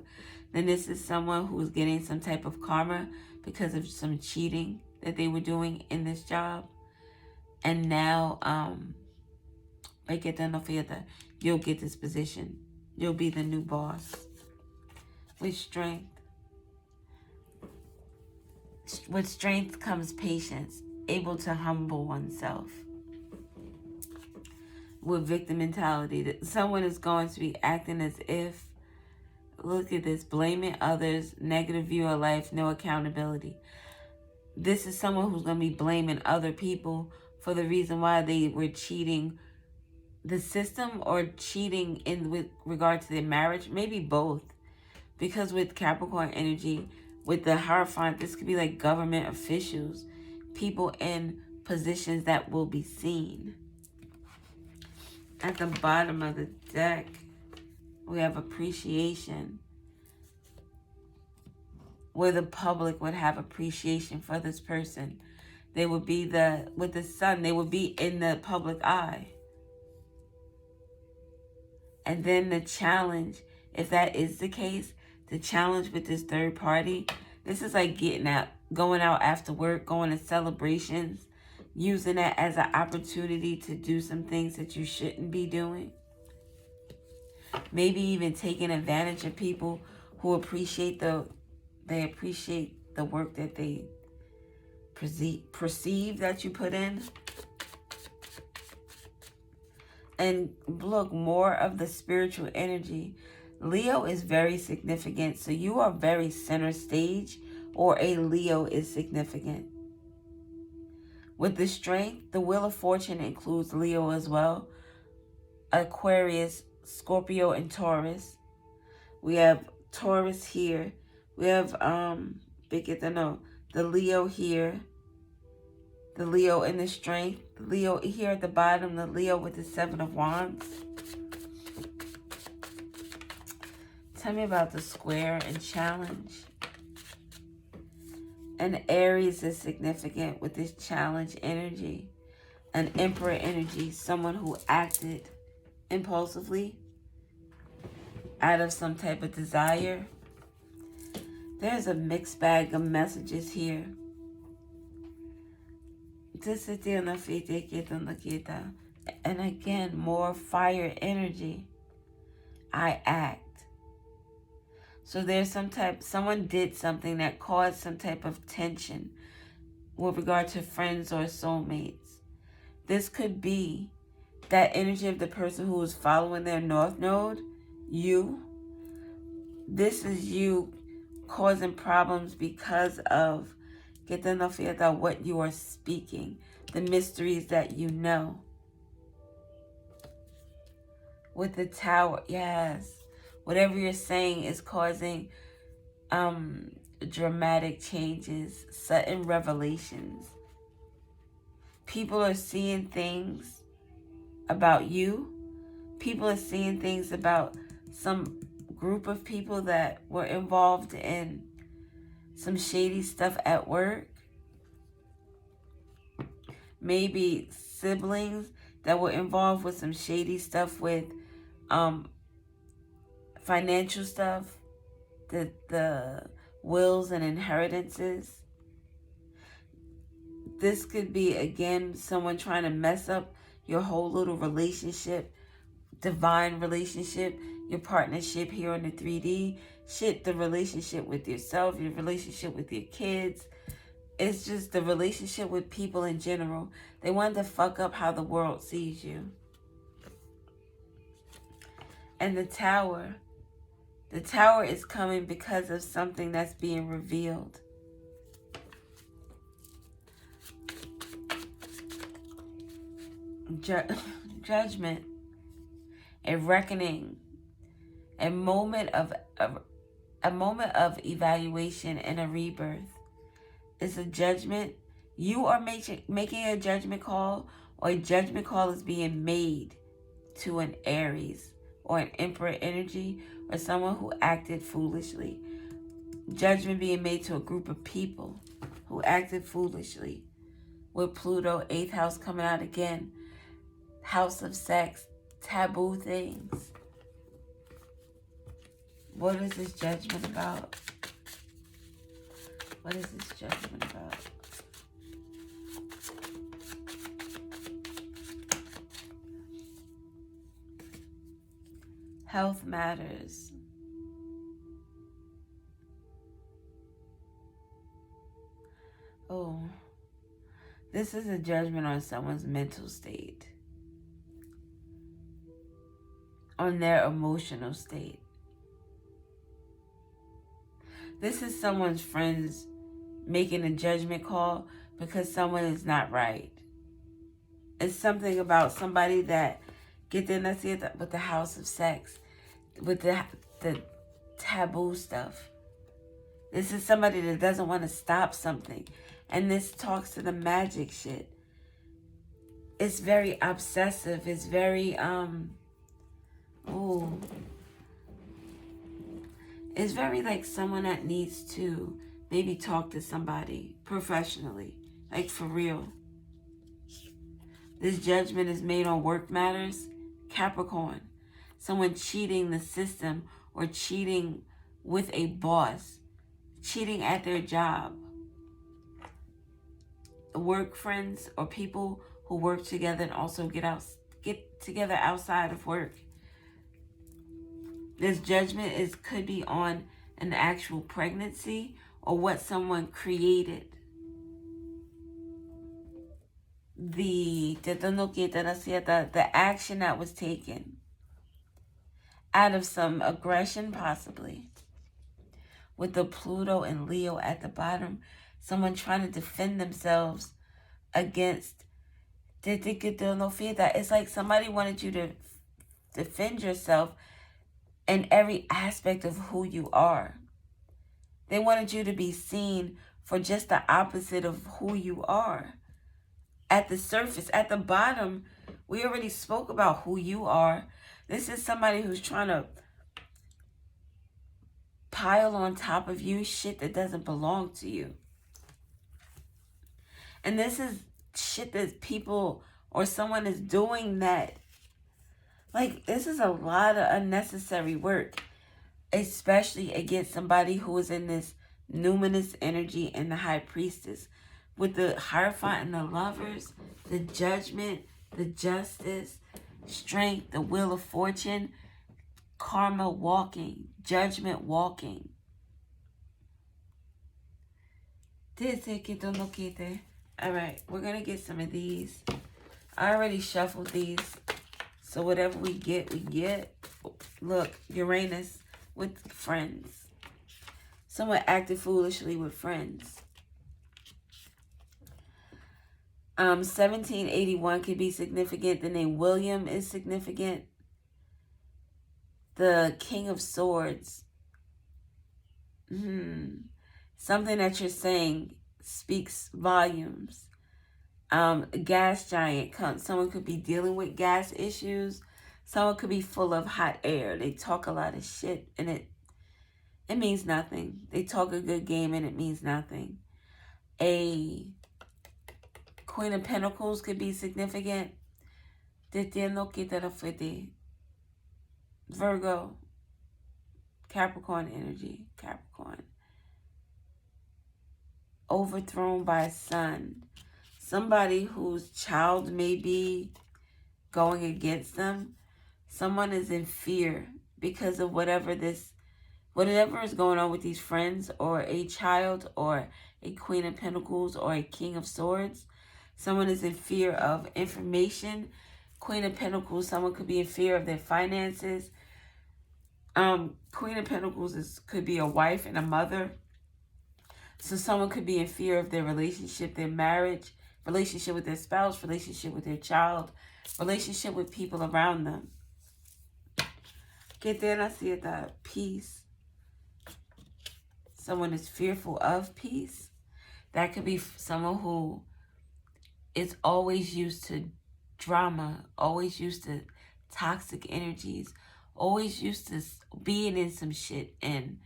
then this is someone who's getting some type of karma because of some cheating that they were doing in this job. And now, you'll get this position. You'll be the new boss. With strength. With strength comes patience, able to humble oneself. With victim mentality, that someone is going to be acting as if, look at this, blaming others, negative view of life, no accountability. This is someone who's going to be blaming other people for the reason why they were cheating the system or cheating with regard to their marriage. Maybe both. Because with Capricorn energy, with the Hierophant, this could be like government officials, people in positions that will be seen. At the bottom of the deck, we have appreciation, where the public would have appreciation for this person. They would be with the sun, they would be in the public eye. And then the challenge, if that is the case, the challenge with this third party, this is like getting out, going out after work, going to celebrations, using that as an opportunity to do some things that you shouldn't be doing. Maybe even taking advantage of people who appreciate the work that they perceive that you put in. And look, more of the spiritual energy. Leo is very significant. So you are very center stage, or a Leo is significant. With the strength, the Wheel of Fortune includes Leo as well. Aquarius, Scorpio, and Taurus. We have Taurus here. We have the Leo here. The Leo in the strength. The Leo here at the bottom. The Leo with the Seven of Wands. Tell me about the square and challenge. And Aries is significant with this challenge energy. An Emperor energy. Someone who acted impulsively out of some type of desire. There's a mixed bag of messages here. And again, more fire energy. I act. So there's someone did something that caused some type of tension with regard to friends or soulmates. This could be that energy of the person who is following their North Node, you. This is you causing problems because of what you are speaking, the mysteries that you know. With the Tower, yes. Whatever you're saying is causing dramatic changes, sudden revelations. People are seeing things about you. People are seeing things about some group of people that were involved in some shady stuff at work. Maybe siblings that were involved with some shady stuff with financial stuff, the wills and inheritances. This could be, again, someone trying to mess up your whole little relationship, divine relationship, your partnership here on the 3D. Shit, the relationship with yourself, your relationship with your kids. It's just the relationship with people in general. They want to fuck up how the world sees you. And the Tower. The Tower is coming because of something that's being revealed. judgment, a reckoning, a moment of evaluation and a rebirth. It's a judgment. You are making a judgment call, or a judgment call is being made to an Aries or an Emperor energy, or someone who acted foolishly. Judgment being made to a group of people who acted foolishly. With Pluto, 8th house coming out again. House of sex, taboo things. What is this judgment about? What is this judgment about? Health matters. Oh, this is a judgment on someone's mental state, on their emotional state. This is someone's friends making a judgment call because someone is not right. It's something about somebody that get in with the house of sex, with the taboo stuff. This is somebody that doesn't want to stop something. And this talks to the magic shit. It's very obsessive. It's very, it's very like someone that needs to maybe talk to somebody professionally, like for real. This judgment is made on work matters. Capricorn, someone cheating the system or cheating with a boss, cheating at their job. Work friends or people who work together and also get together outside of work. This judgment could be on an actual pregnancy or what someone created. The action that was taken out of some aggression, possibly. With the Pluto and Leo at the bottom, someone trying to defend themselves against. It's like somebody wanted you to defend yourself in every aspect of who you are. They wanted you to be seen for just the opposite of who you are. At the surface, at the bottom, we already spoke about who you are. This is somebody who's trying to pile on top of you shit that doesn't belong to you. And this is shit that people or someone is doing that. Like, this is a lot of unnecessary work, especially against somebody who is in this numinous energy and the High Priestess. With the Hierophant and the Lovers, the Judgment, the Justice, Strength, the Wheel of Fortune, Karma walking, Judgment walking. Alright, we're going to get some of these. I already shuffled these. So whatever we get, we get. Look, Uranus with friends. Someone acted foolishly with friends. 1781 could be significant. The name William is significant. The King of Swords. Something that you're saying speaks volumes. Gas giant. Someone could be dealing with gas issues. Someone could be full of hot air. They talk a lot of shit and it means nothing. They talk a good game and it means nothing. A Queen of Pentacles could be significant. Virgo. Capricorn energy. Capricorn. Overthrown by sun. Somebody whose child may be going against them. Someone is in fear because of whatever is going on with these friends, or a child, or a Queen of Pentacles, or a King of Swords. Someone is in fear of information. Queen of Pentacles, someone could be in fear of their finances. Queen of Pentacles could be a wife and a mother. So someone could be in fear of their relationship, their marriage, relationship with their spouse, relationship with their child, Relationship with people around them. Get there and I see it, that peace. Someone is fearful of peace. That could be someone who is always used to drama, always used to toxic energies, always used to being in some shit and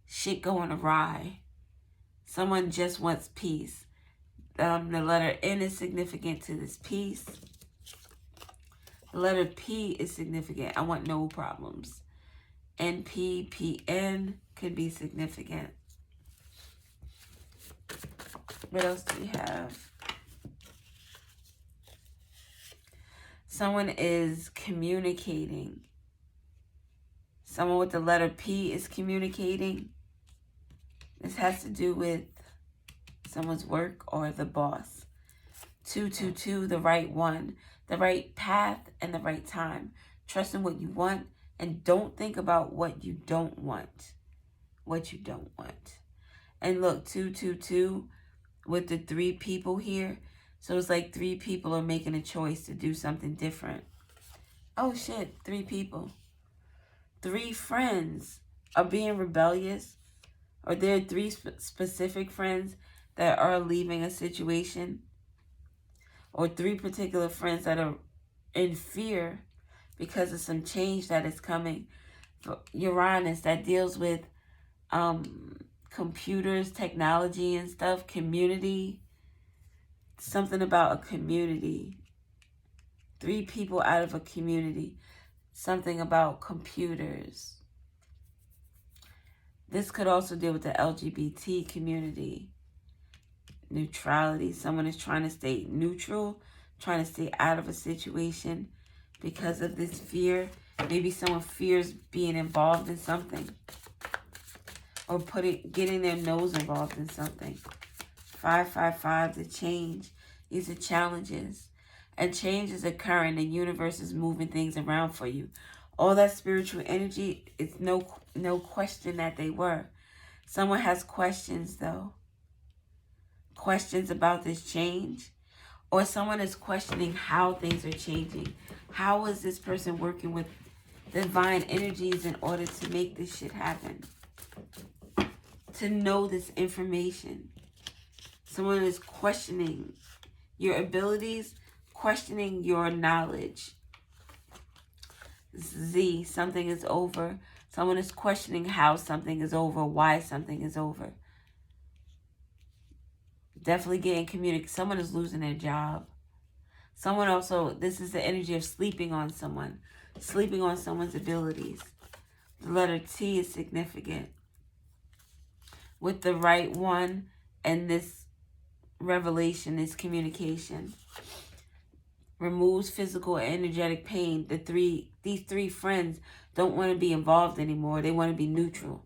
shit going awry. Someone just wants peace. The letter N is significant to this peace. The letter P is significant. I want no problems. NP, PN could be significant. What else do we have? Someone is communicating. Someone with the letter P is communicating. This has to do with someone's work or the boss. 222, the right one. The right path and the right time. Trust in what you want and don't think about what you don't want. What you don't want. And look, 222 with the 3 people here. So it's like 3 people are making a choice to do something different. Oh shit, 3 people. 3 friends are being rebellious. Or there are 3 specific friends that are leaving a situation. Or 3 particular friends that are in fear because of some change that is coming. For Uranus, that deals with computers, technology and stuff, community. Something about a community. 3 people out of a community. Something about computers. This could also deal with the LGBT community. Neutrality. Someone is trying to stay neutral, trying to stay out of a situation because of this fear. Maybe someone fears being involved in something. Or getting their nose involved in something. 555, the change. These are challenges. And change is occurring. The universe is moving things around for you. All that spiritual energy, it's no question that they were. Someone has questions though. Questions about this change. Or someone is questioning how things are changing. How is this person working with divine energies in order to make this shit happen? To know this information. Someone is questioning your abilities, questioning your knowledge. Z, something is over. Someone is questioning how something is over, why something is over. Definitely getting communicated. Someone is losing their job. Someone also, this is the energy of sleeping on someone. Sleeping on someone's abilities. The letter T is significant. With the right one and this revelation, this communication. Removes physical and energetic pain. These 3 friends don't want to be involved anymore. They want to be neutral.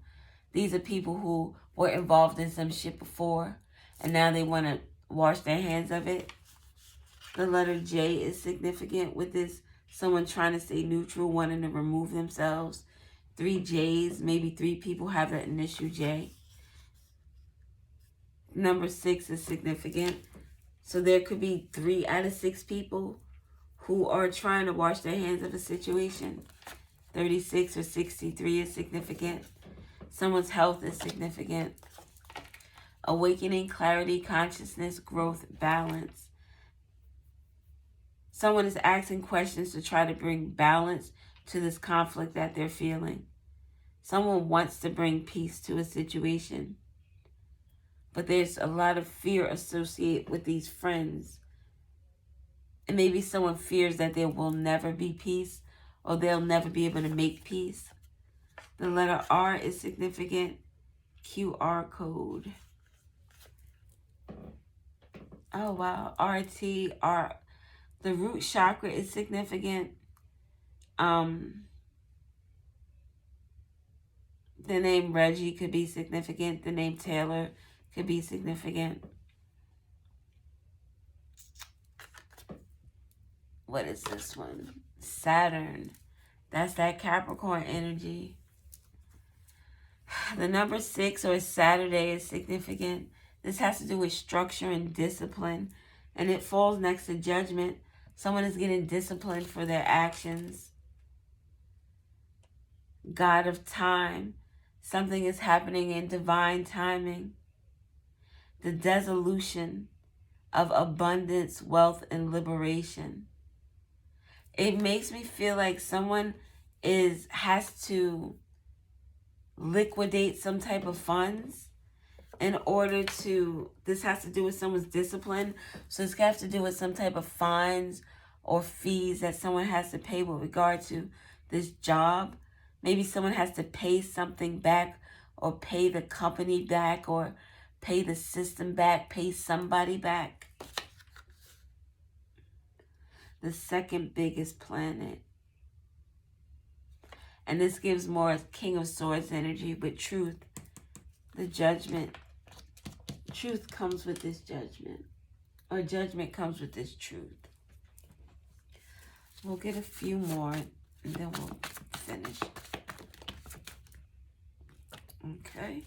These are people who were involved in some shit before. And now they want to wash their hands of it. The letter J is significant with this. Someone trying to stay neutral, wanting to remove themselves. 3 J's, maybe 3 people have that initial J. Number 6 is significant. So there could be 3 out of 6 people who are trying to wash their hands of a situation. 36 or 63 is significant. Someone's health is significant. Awakening, clarity, consciousness, growth, balance. Someone is asking questions to try to bring balance to this conflict that they're feeling. Someone wants to bring peace to a situation. But there's a lot of fear associated with these friends. And maybe someone fears that there will never be peace or they'll never be able to make peace. The letter R is significant. QR code. Oh, wow. RT, R. The root chakra is significant. The name Reggie could be significant. The name Taylor could be significant. What is this one? Saturn. That's that Capricorn energy. The number 6 or Saturday is significant. This has to do with structure and discipline. And it falls next to judgment. Someone is getting disciplined for their actions. God of time. Something is happening in divine timing. The dissolution of abundance, wealth, and liberation. It makes me feel like someone has to liquidate some type of funds in order to, this has to do with someone's discipline. So it's got to do with some type of fines or fees that someone has to pay with regard to this job. Maybe someone has to pay something back, or pay the company back, or pay the system back, pay somebody back. The second biggest planet. And this gives more King of Swords energy with truth. The judgment. Truth comes with this judgment. Or judgment comes with this truth. We'll get a few more and then we'll finish. Okay.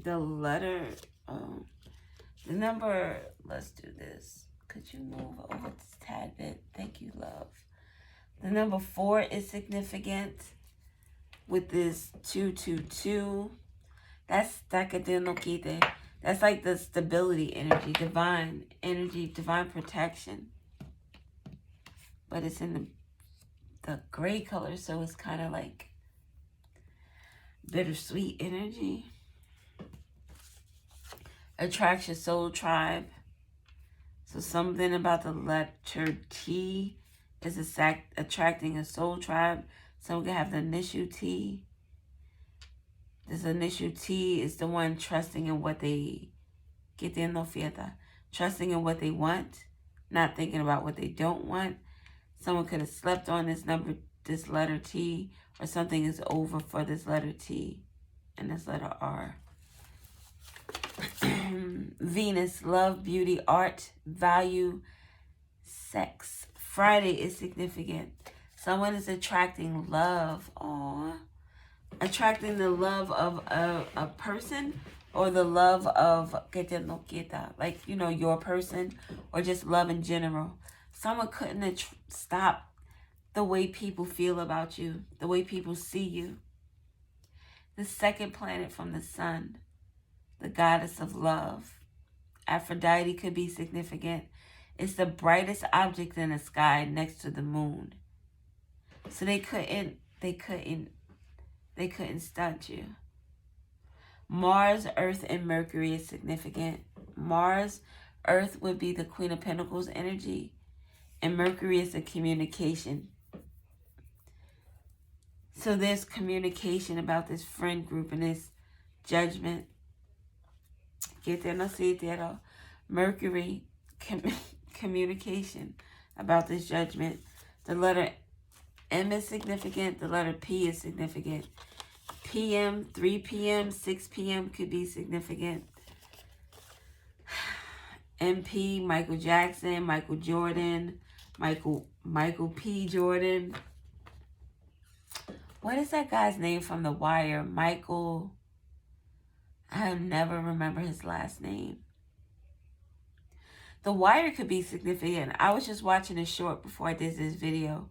The letter, the number, let's do this. Could you move over this tad bit? Thank you, love. The number 4 is significant with this 222. That's Takadenokite. That's like the stability energy, divine energy, divine protection. But it's in the gray color, so it's kind of like bittersweet energy. Attracts your soul tribe. So something about the letter T is attracting a soul tribe. Someone can have the initial T. This initial T is the one trusting in what they get in no fiesta. Trusting in what they want, not thinking about what they don't want. Someone could have slept on this letter T, or something is over for this letter T and this letter R. Venus, love, beauty, art, value, sex. Friday is significant. Someone is attracting love. Aww. Attracting the love of a person, or the love of, like, you know, your person, or just love in general. Someone couldn't stop the way people feel about you, the way people see you. The second planet from the sun, the goddess of love. Aphrodite could be significant. It's the brightest object in the sky next to the moon. So they couldn't stunt you. Mars, Earth, and Mercury is significant. Mars, Earth would be the Queen of Pentacles energy, and Mercury is the communication. So there's communication about this friend group and this judgment. Mercury, communication about this judgment. The letter M is significant. The letter P is significant. PM, 3 p.m., 6 p.m. could be significant. MP, Michael Jackson, Michael Jordan, Michael P. Jordan. What is that guy's name from The Wire? Michael, I never remember his last name. The Wire could be significant. I was just watching a short before I did this video,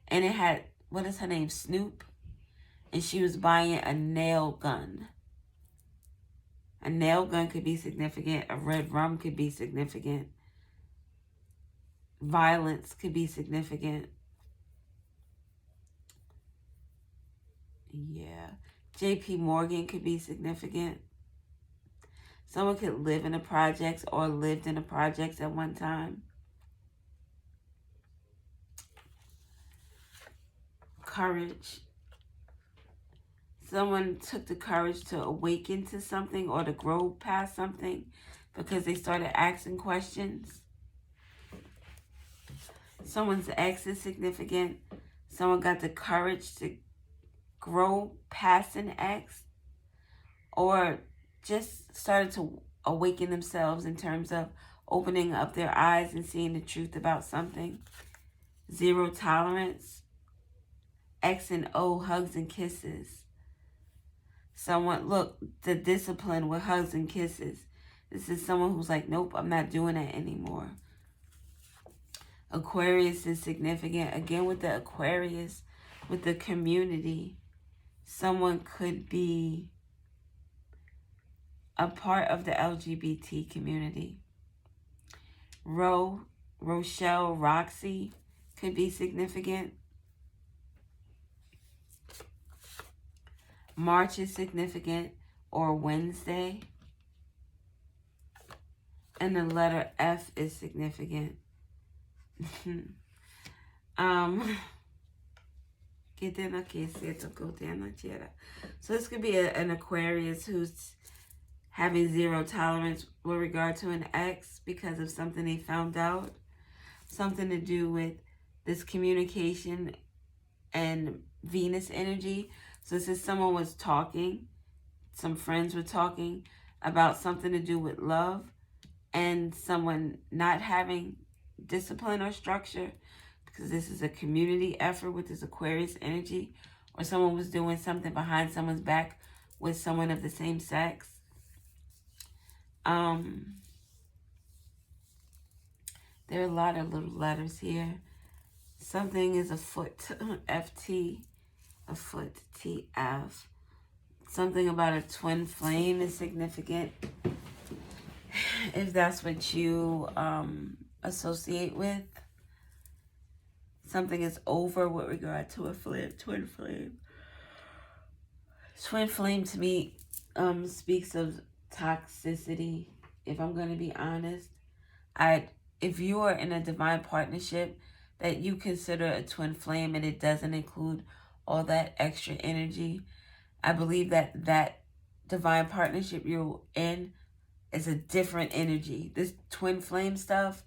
and it had, what is her name? Snoop. And she was buying a nail gun. A nail gun could be significant. A red rum could be significant. Violence could be significant. Yeah. JP Morgan could be significant. Someone could live in the projects or lived in the projects at one time. Courage. Someone took the courage to awaken to something or to grow past something because they started asking questions. Someone's ex is significant. Someone got the courage to grow past an ex, or just started to awaken themselves in terms of opening up their eyes and seeing the truth about something. Zero tolerance. X and O, hugs and kisses. Someone, look, the discipline with hugs and kisses. This is someone who's like, nope, I'm not doing it anymore. Aquarius is significant. Again, with the Aquarius, with the community, someone could be a part of the LGBT community. Rochelle, Roxy could be significant. March is significant, or Wednesday. And the letter F is significant. So this could be an Aquarius who's having zero tolerance with regard to an ex because of something they found out. Something to do with this communication and Venus energy. So this is someone was talking, some friends were talking about something to do with love and someone not having discipline or structure, because this is a community effort with this Aquarius energy, or someone was doing something behind someone's back with someone of the same sex. There are a lot of little letters here. Something is afoot, FT, afoot, TF. Something about a twin flame is significant, if that's what you associate with. Something is over with regard to a twin flame. Twin flame to me speaks of toxicity, if I'm going to be honest. If you are in a divine partnership that you consider a twin flame and it doesn't include all that extra energy, I believe that that divine partnership you're in is a different energy. This twin flame stuff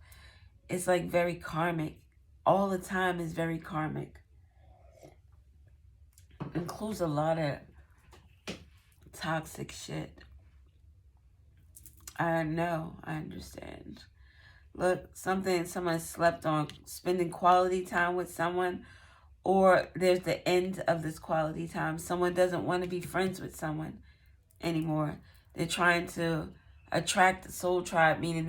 is like very karmic. All the time is very karmic. Includes a lot of toxic shit. I know, I understand. Look, someone slept on, spending quality time with someone, or there's the end of this quality time. Someone doesn't want to be friends with someone anymore. They're trying to attract the soul tribe, meaning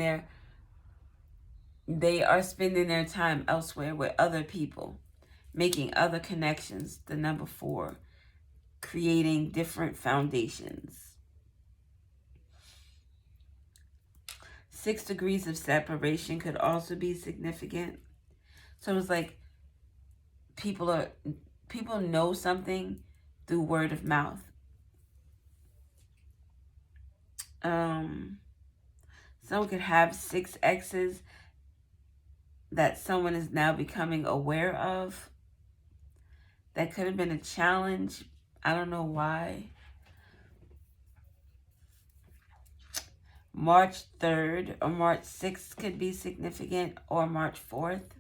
they are spending their time elsewhere with other people, making other connections. The number 4, creating different foundations. 6 degrees of separation could also be significant. So it's like people know something through word of mouth. Someone could have 6 exes that someone is now becoming aware of. That could have been a challenge. I don't know why. March 3rd or March 6th could be significant, or March 4th.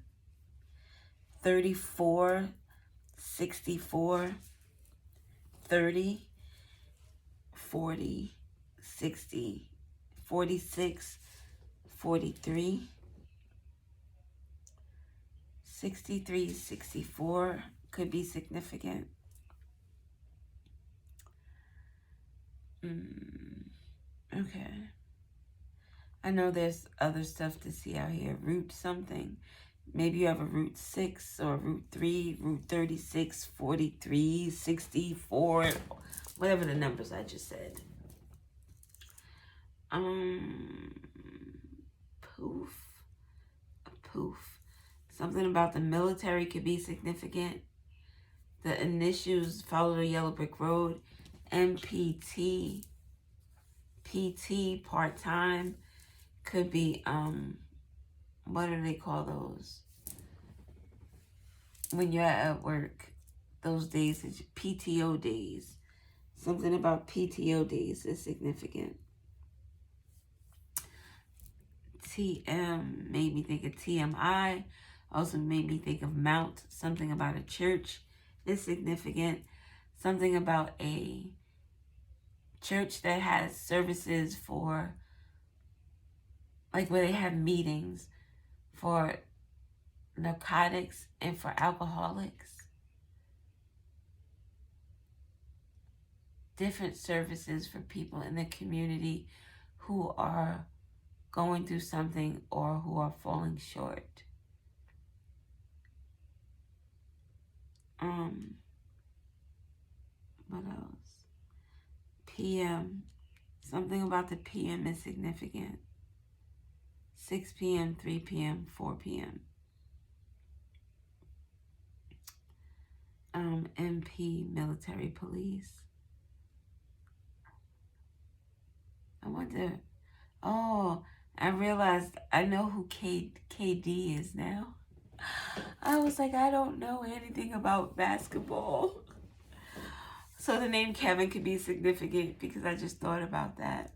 34, 64, 30, 40, 60, 46, 43, 63, 64 could be significant. Okay. I know there's other stuff to see out here. Root something. Maybe you have a root 6 or root 3, root 36, 43, 64, whatever the numbers I just said. Poof. Something about the military could be significant. The initials follow the yellow brick road. MPT. PT, part-time. Could be, what do they call those? When you're at work, those days, it's PTO days. Something about PTO days is significant. TM made me think of TMI. Also made me think of Mount. Something about a church is significant. Something about a church that has services for, like where they have meetings for narcotics and for alcoholics. Different services for people in the community who are going through something or who are falling short. What else? PM. Something about the PM is significant. 6 p.m., 3 p.m., 4 p.m. MP, military police. I wonder. Oh, I realized I know who KD is now. I was like, I don't know anything about basketball. So the name Kevin could be significant because I just thought about that.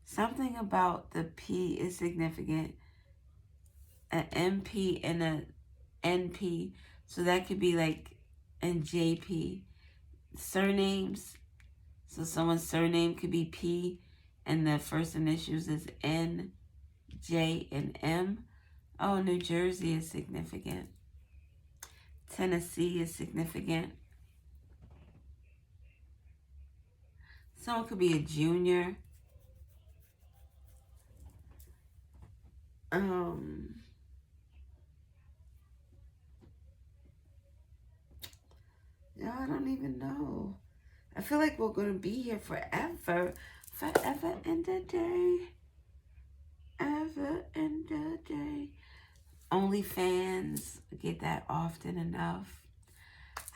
Something about the P is significant. An MP and an NP. So that could be like an JP. Surnames. So someone's surname could be P and the first initials is N, J, and M. Oh, New Jersey is significant. Tennessee is significant. Someone could be a junior. Yeah, I don't even know. I feel like we're going to be here forever. Forever and a day. Ever and a day. OnlyFans. I get that often enough.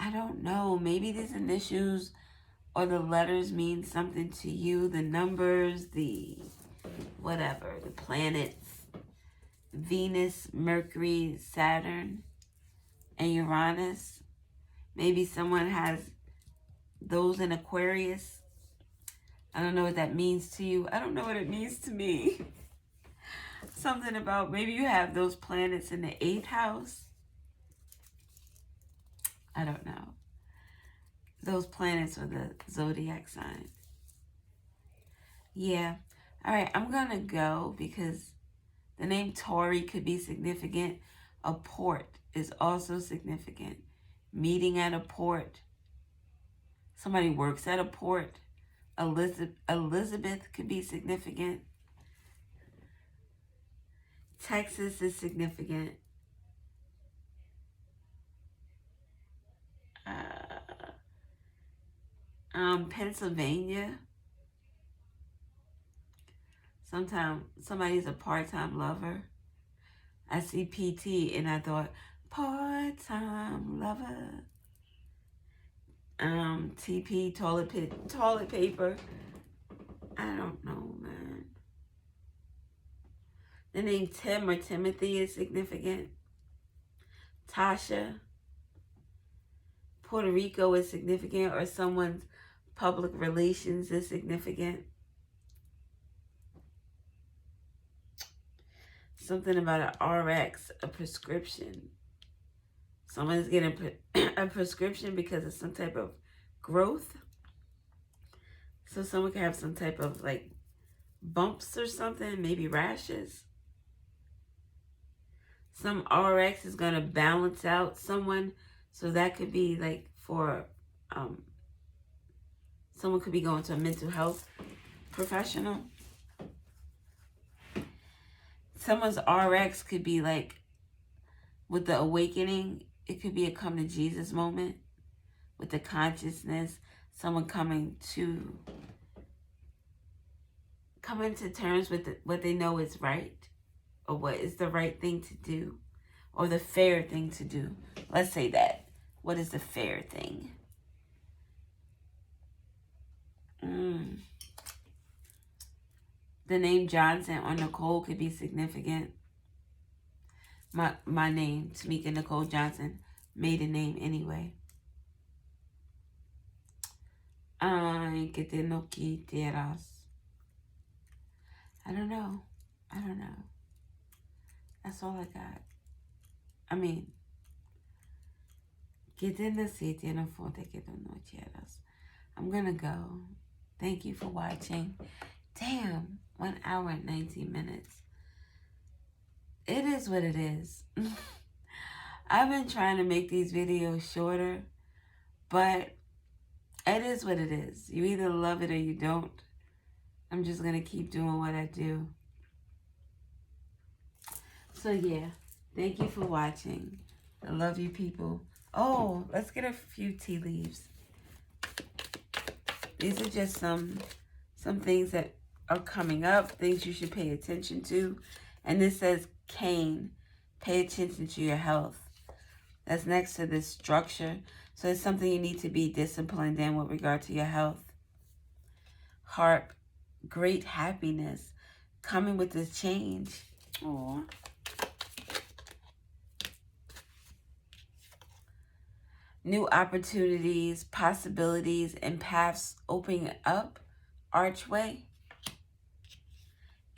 I don't know. Maybe these initials or the letters mean something to you. The numbers, the whatever. The planets. Venus, Mercury, Saturn, and Uranus. Maybe someone has those in Aquarius. I don't know what that means to you. I don't know what it means to me. Something about maybe you have those planets in the 8th house. I don't know. Those planets are the zodiac sign. Yeah. All right, I'm going to go because the name Tori could be significant. A port is also significant. Meeting at a port. Somebody works at a port. Elizabeth could be significant. Texas is significant. Pennsylvania. Sometimes somebody's a part-time lover. I see PT and I thought, part-time lover. TP, toilet paper. I don't know, man. The name Tim or Timothy is significant. Tasha. Puerto Rico is significant, or someone's public relations is significant. Something about an RX, a prescription. Someone's getting a prescription because of some type of growth. So someone can have some type of like bumps or something, maybe rashes. Some RX is going to balance out someone. So that could be like for, someone could be going to a mental health professional. Someone's RX could be like, with the awakening, it could be a come to Jesus moment. With the consciousness, someone coming to terms with what they know is right. Or what is the right thing to do. Or the fair thing to do. Let's say that. What is the fair thing? The name Johnson or Nicole could be significant. My name, Tamika Nicole Johnson, maiden name anyway. Ay, que te no quieras. I don't know. That's all I got. I mean, que te necesite no fonte que tú no quieras. I'm gonna go. Thank you for watching. Damn, 1 hour and 19 minutes. It is what it is. I've been trying to make these videos shorter, but it is what it is. You either love it or you don't. I'm just going to keep doing what I do. So yeah, thank you for watching. I love you people. Oh, let's get a few tea leaves. These are just some things that are coming up, things you should pay attention to. And this says cane. Pay attention to your health. That's next to this structure. So it's something you need to be disciplined in with regard to your health. Harp, great happiness coming with this change. Aww. New opportunities, possibilities, and paths opening up. Archway.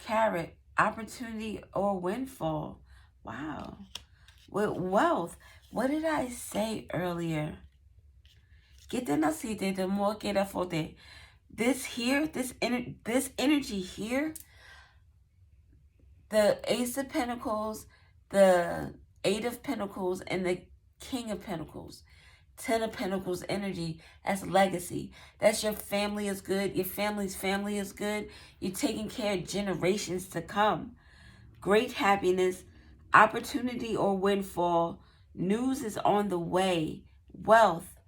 Carrot, opportunity or windfall. Wow. With wealth. What did I say earlier? This here, this energy here, the Ace of Pentacles, the Eight of Pentacles, and the King of Pentacles. 10 of Pentacles energy, that's legacy. That's your family is good. Your family's family is good. You're taking care of generations to come. Great happiness, opportunity or windfall. News is on the way. Wealth,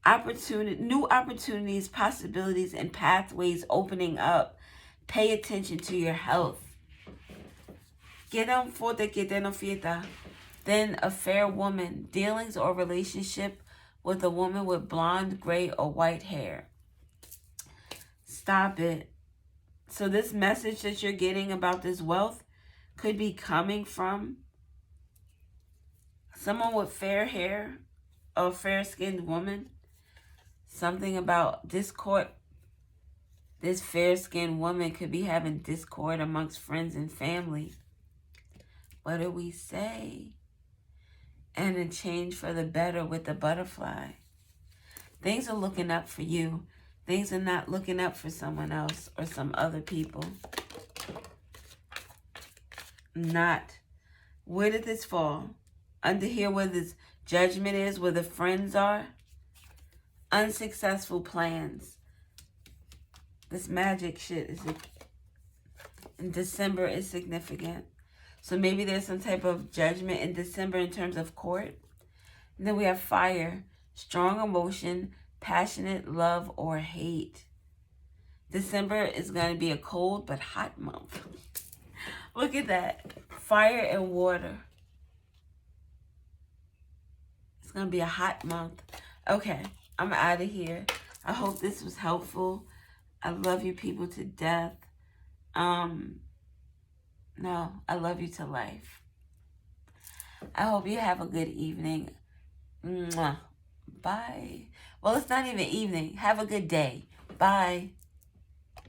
opportunity, new opportunities, possibilities, and pathways opening up. Pay attention to your health. Then a fair woman, dealings or relationship with a woman with blonde, gray, or white hair. Stop it. So this message that you're getting about this wealth could be coming from someone with fair hair or a fair-skinned woman. Something about discord. This fair-skinned woman could be having discord amongst friends and family. What do we say? And a change for the better with the butterfly. Things are looking up for you. Things are not looking up for someone else or some other people. Not. Where did this fall? Under here where this judgment is, where the friends are. Unsuccessful plans. This magic shit is in December is significant. So maybe there's some type of judgment in December in terms of court. And then we have fire, strong emotion, passionate love or hate. December is going to be a cold but hot month. Look at that. Fire and water. It's going to be a hot month. Okay, I'm out of here. I hope this was helpful. I love you people to death. No, I love you to life. I hope you have a good evening. Mwah. Bye. Well, it's not even evening. Have a good day. Bye.